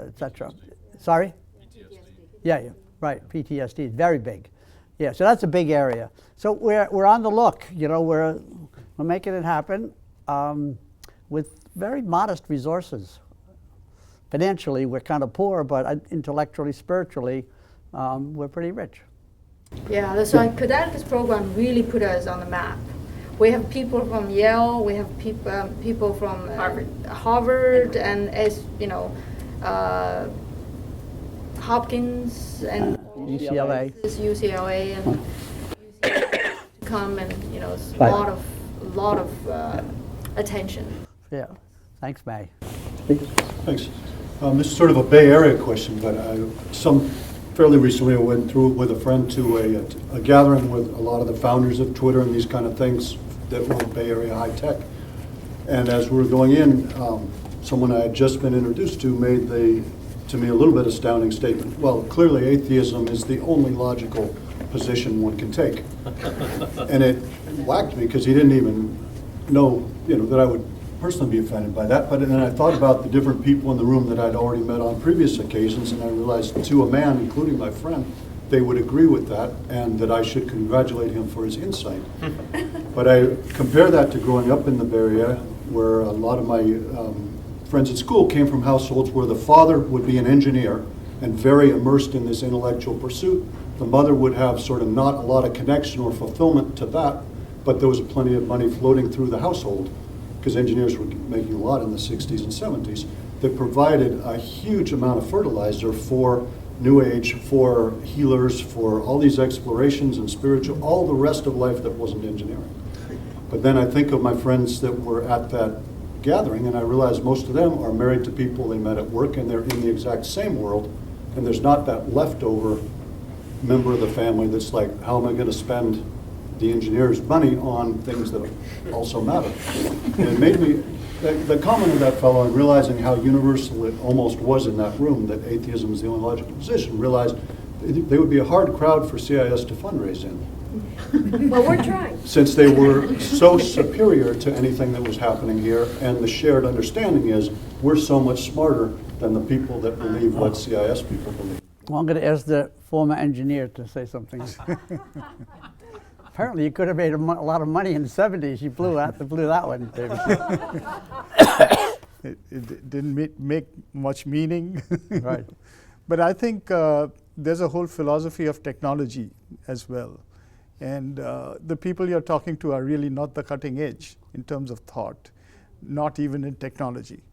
etc. Sorry? PTSD. Yeah, right. PTSD is very big. Yeah, so that's a big area. So we're on the look. You know, we're making it happen with very modest resources. Financially, we're kind of poor, but intellectually, spiritually, we're pretty rich. Yeah, so the Quartets program really put us on the map. we have people from Yale, we have people from Harvard, and as you know, Hopkins and UCLA. UCLA and UCLA come and a Right. lot of attention. Yeah. Thanks, May. Thanks. This is sort of a Bay Area question, but fairly recently I went through with a friend to a gathering with a lot of the founders of Twitter and these kind of things that were Bay Area high tech. And as we were going in, someone I had just been introduced to made to me a little bit astounding statement. Well, clearly atheism is the only logical position one can take. And it whacked me because he didn't even know, that I would personally be offended by that. But then I thought about the different people in the room that I'd already met on previous occasions, and I realized to a man, including my friend, they would agree with that, and that I should congratulate him for his insight. But I compare that to growing up in the Bay Area, where a lot of my friends at school came from households where the father would be an engineer and very immersed in this intellectual pursuit. The mother would have sort of not a lot of connection or fulfillment to that, but there was plenty of money floating through the household, because engineers were making a lot in the 60s and 70s, that provided a huge amount of fertilizer for New Age, for healers, for all these explorations and spiritual, all the rest of life that wasn't engineering. But then I think of my friends that were at that gathering, and I realize most of them are married to people they met at work, and they're in the exact same world, and there's not that leftover member of the family that's like, how am I going to spend the engineer's money on things that also matter? And it made me, the comment of that fellow, and realizing how universal it almost was in that room, that atheism is the only logical position, realized they would be a hard crowd for CIIS to fundraise in. Well, we're trying. Since they were so superior to anything that was happening here, and the shared understanding is we're so much smarter than the people that believe what CIIS people believe. Well, I'm going to ask the former engineer to say something. Apparently, you could have made a lot of money in the 70s. You blew that one, David. It didn't make much meaning. Right. But I think there's a whole philosophy of technology as well. And the people you're talking to are really not the cutting edge in terms of thought, not even in technology.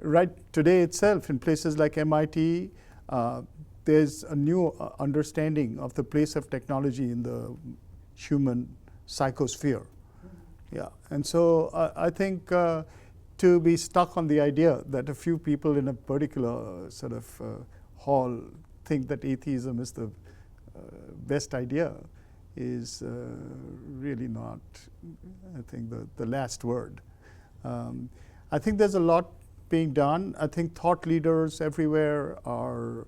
Right today itself, in places like MIT, there's a new understanding of the place of technology in the human psychosphere. Yeah, and so I think to be stuck on the idea that a few people in a particular sort of hall think that atheism is the best idea is really not, I think, the last word. I think there's a lot being done. I think thought leaders everywhere are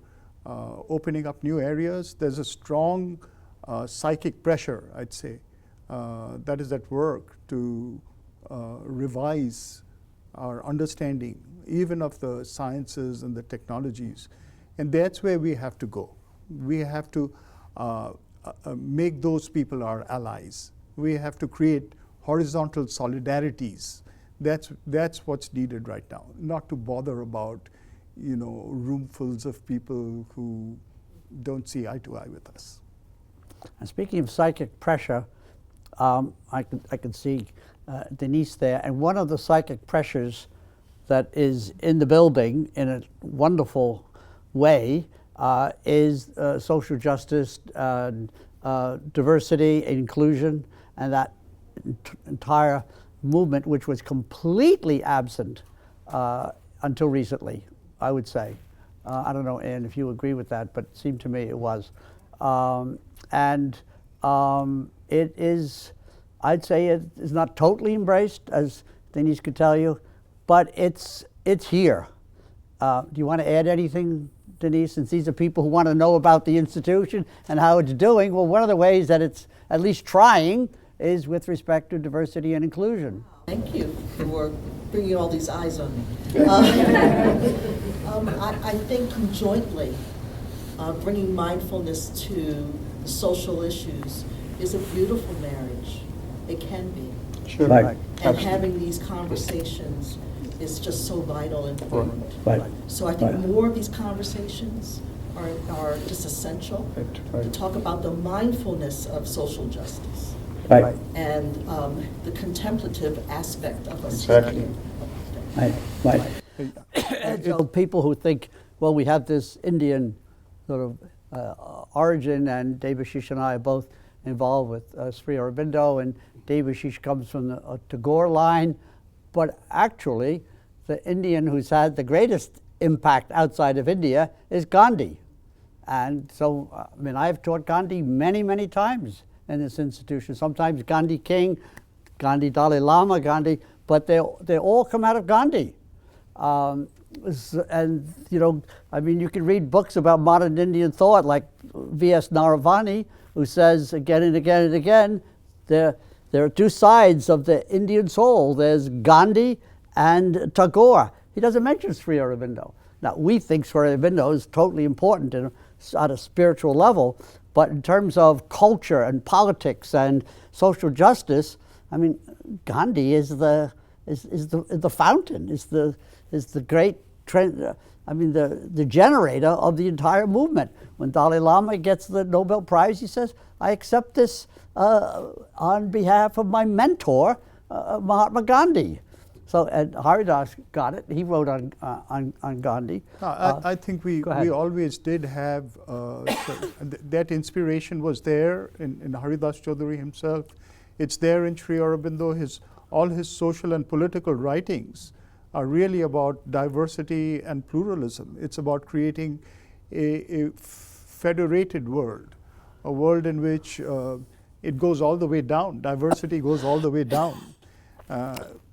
opening up new areas. There's a strong psychic pressure, I'd say, that is at work to revise our understanding, even of the sciences and the technologies. And that's where we have to go. We have to make those people our allies. We have to create horizontal solidarities. That's what's needed right now, not to bother about roomfuls of people who don't see eye to eye with us. And speaking of psychic pressure, I can see Denise there, and one of the psychic pressures that is in the building in a wonderful way is social justice, diversity, inclusion, and that entire movement, which was completely absent until recently, I would say. I don't know, Ann, if you agree with that, but it seemed to me it was. It is, I'd say it is not totally embraced, as Denise could tell you, but it's here. Do you want to add anything, Denise, since these are people who want to know about the institution and how it's doing? Well, one of the ways that it's at least trying is with respect to diversity and inclusion. Thank you for bringing all these eyes on me. I think conjointly, bringing mindfulness to the social issues is a beautiful marriage. It can be. Sure. Right. And having these conversations is just so vital and important. Right. So I think more of these conversations are just essential to talk about the mindfulness of social justice. Right. and the contemplative aspect of us. Exactly. Right, right. And so people who think, well, we have this Indian sort of origin, and Debashish and I are both involved with Sri Aurobindo, and Debashish comes from the Tagore line, but actually the Indian who's had the greatest impact outside of India is Gandhi. And so, I mean, I've taught Gandhi many, many times in this institution. Sometimes Gandhi King, Gandhi Dalai Lama, Gandhi, but they all come out of Gandhi. And, you know, I mean, you can read books about modern Indian thought, like V.S. Naravani, who says again and again and again, there are two sides of the Indian soul. There's Gandhi and Tagore. He doesn't mention Sri Aurobindo. Now, we think Sri Aurobindo is totally important at a spiritual level, but in terms of culture and politics and social justice, I mean, Gandhi is the fountain, is the great trend. I mean, the generator of the entire movement. When Dalai Lama gets the Nobel Prize, he says, "I accept this on behalf of my mentor, Mahatma Gandhi." So, and Haridas got it. He wrote on Gandhi. I think we always did have that inspiration was there in Haridas Chaudhuri himself. It's there in Sri Aurobindo. All his social and political writings are really about diversity and pluralism. It's about creating a federated world, a world in which it goes all the way down. Diversity goes all the way down.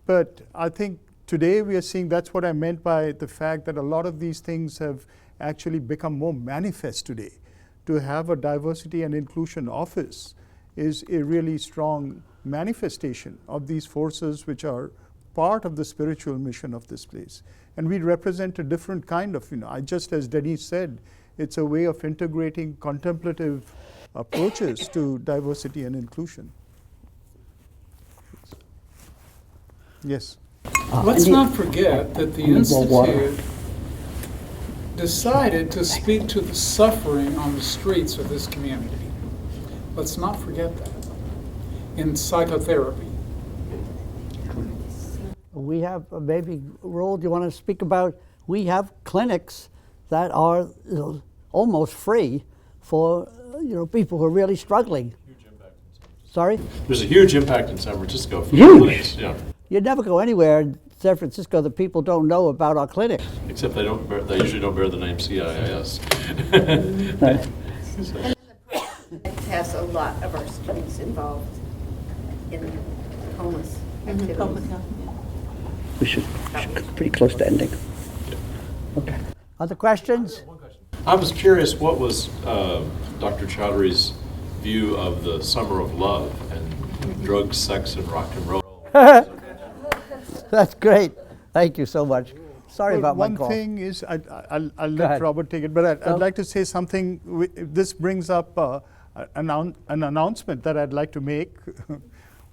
But I think today we are seeing, that's what I meant by the fact that a lot of these things have actually become more manifest today. To have a diversity and inclusion office is a really strong manifestation of these forces which are part of the spiritual mission of this place. And we represent a different kind of, just as Denise said, it's a way of integrating contemplative approaches to diversity and inclusion. Yes. Let's not forget that the Institute decided to speak to the suffering on the streets of this community. Let's not forget that in psychotherapy. We have, maybe, Roel, do you want to speak about, we have clinics that are almost free for people who are really struggling. Huge impact in San Francisco. Sorry? There's a huge impact in San Francisco for Huge. clinics. Yeah. You never go anywhere in San Francisco that people don't know about our clinics. Except they usually don't bear the name CIIS. It has a lot of our students involved in homeless activities. We should pretty close to ending. Okay. Other questions? I was curious, what was Dr. Chaudhuri's view of the summer of love and drugs, sex, and rock and roll? That's great. Thank you so much. Sorry about my call. One thing is, I'll let Robert take it, but I'd like to say something. This brings up an announcement that I'd like to make,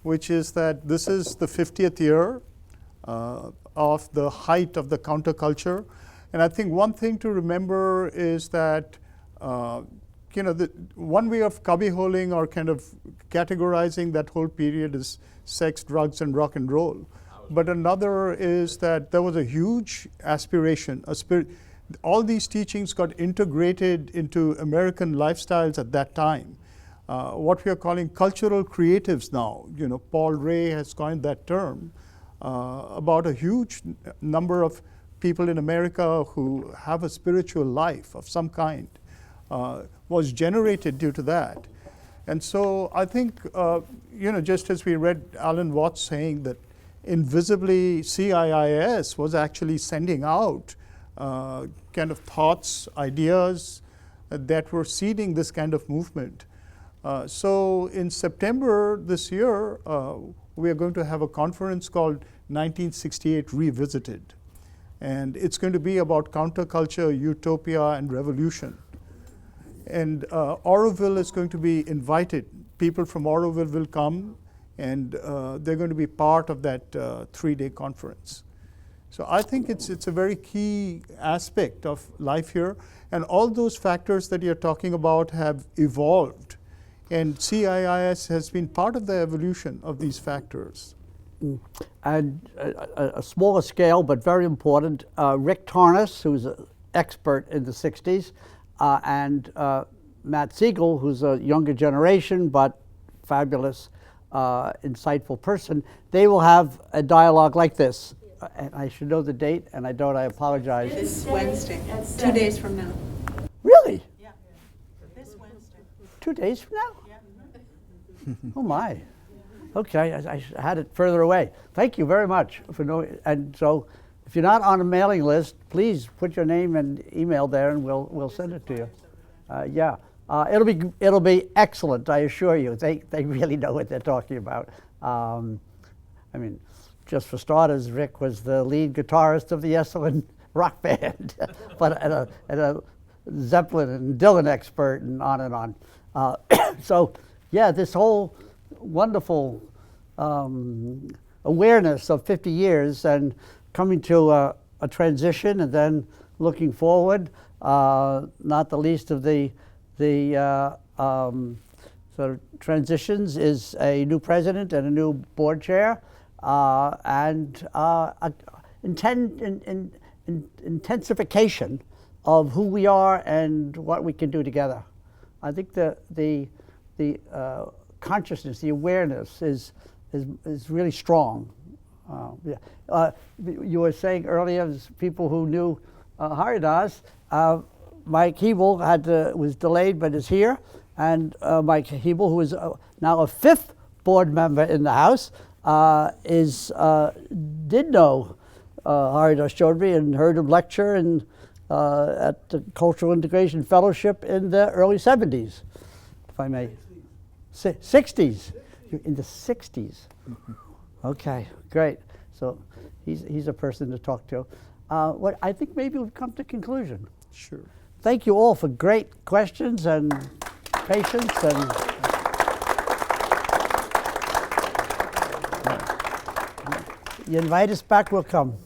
which is that this is the 50th year of the height of the counterculture. And I think one thing to remember is that, the one way of cubbyholing or kind of categorizing that whole period is sex, drugs, and rock and roll. But another is that there was a huge aspiration, all these teachings got integrated into American lifestyles at that time. What we are calling cultural creatives now, Paul Ray has coined that term, about a huge number of people in America who have a spiritual life of some kind was generated due to that. And so I think, just as we read Alan Watts saying that invisibly CIIS was actually sending out kind of thoughts, ideas that were seeding this kind of movement. So in September this year, we are going to have a conference called 1968 Revisited. And it's going to be about counterculture, utopia, and revolution. And Auroville is going to be invited. People from Auroville will come, and they're going to be part of that 3-day conference. So I think it's a very key aspect of life here. And all those factors that you're talking about have evolved And CIIS has been part of the evolution of these factors. And a smaller scale, but very important, Rick Tarnas, who's an expert in the 60s, and Matt Siegel, who's a younger generation, but fabulous, insightful person. They will have a dialogue like this. And I should know the date, and I don't, I apologize. This Wednesday, 2 days from now. Really? Yeah. This Wednesday. 2 days from now? Oh my. Okay, I had it further away. Thank you very much for knowing. And so, if you're not on a mailing list, please put your name and email there, and we'll send it to you. Yeah, it'll be excellent. I assure you. They really know what they're talking about. I mean, just for starters, Rick was the lead guitarist of the Esalen rock band, but and a Zeppelin and Dylan expert, and on and on. So, yeah, this whole wonderful awareness of 50 years and coming to a transition, and then looking forward, not the least of the sort of transitions is a new president and a new board chair, and intensification of who we are and what we can do together. I think the consciousness, the awareness is really strong. Yeah. You were saying earlier, there's people who knew Haridas. Mike Hebel was delayed, but is here, and Mike Hebel, who is now a 5th board member in the House, did know Haridas Chaudhuri and heard him lecture at the Cultural Integration Fellowship in the early 70s, if I may. 60s. You're in the 60s. Okay, great. So he's a person to talk to. What I think maybe we've come to a conclusion. Sure. Thank you all for great questions and patience. And you invite us back, we'll come.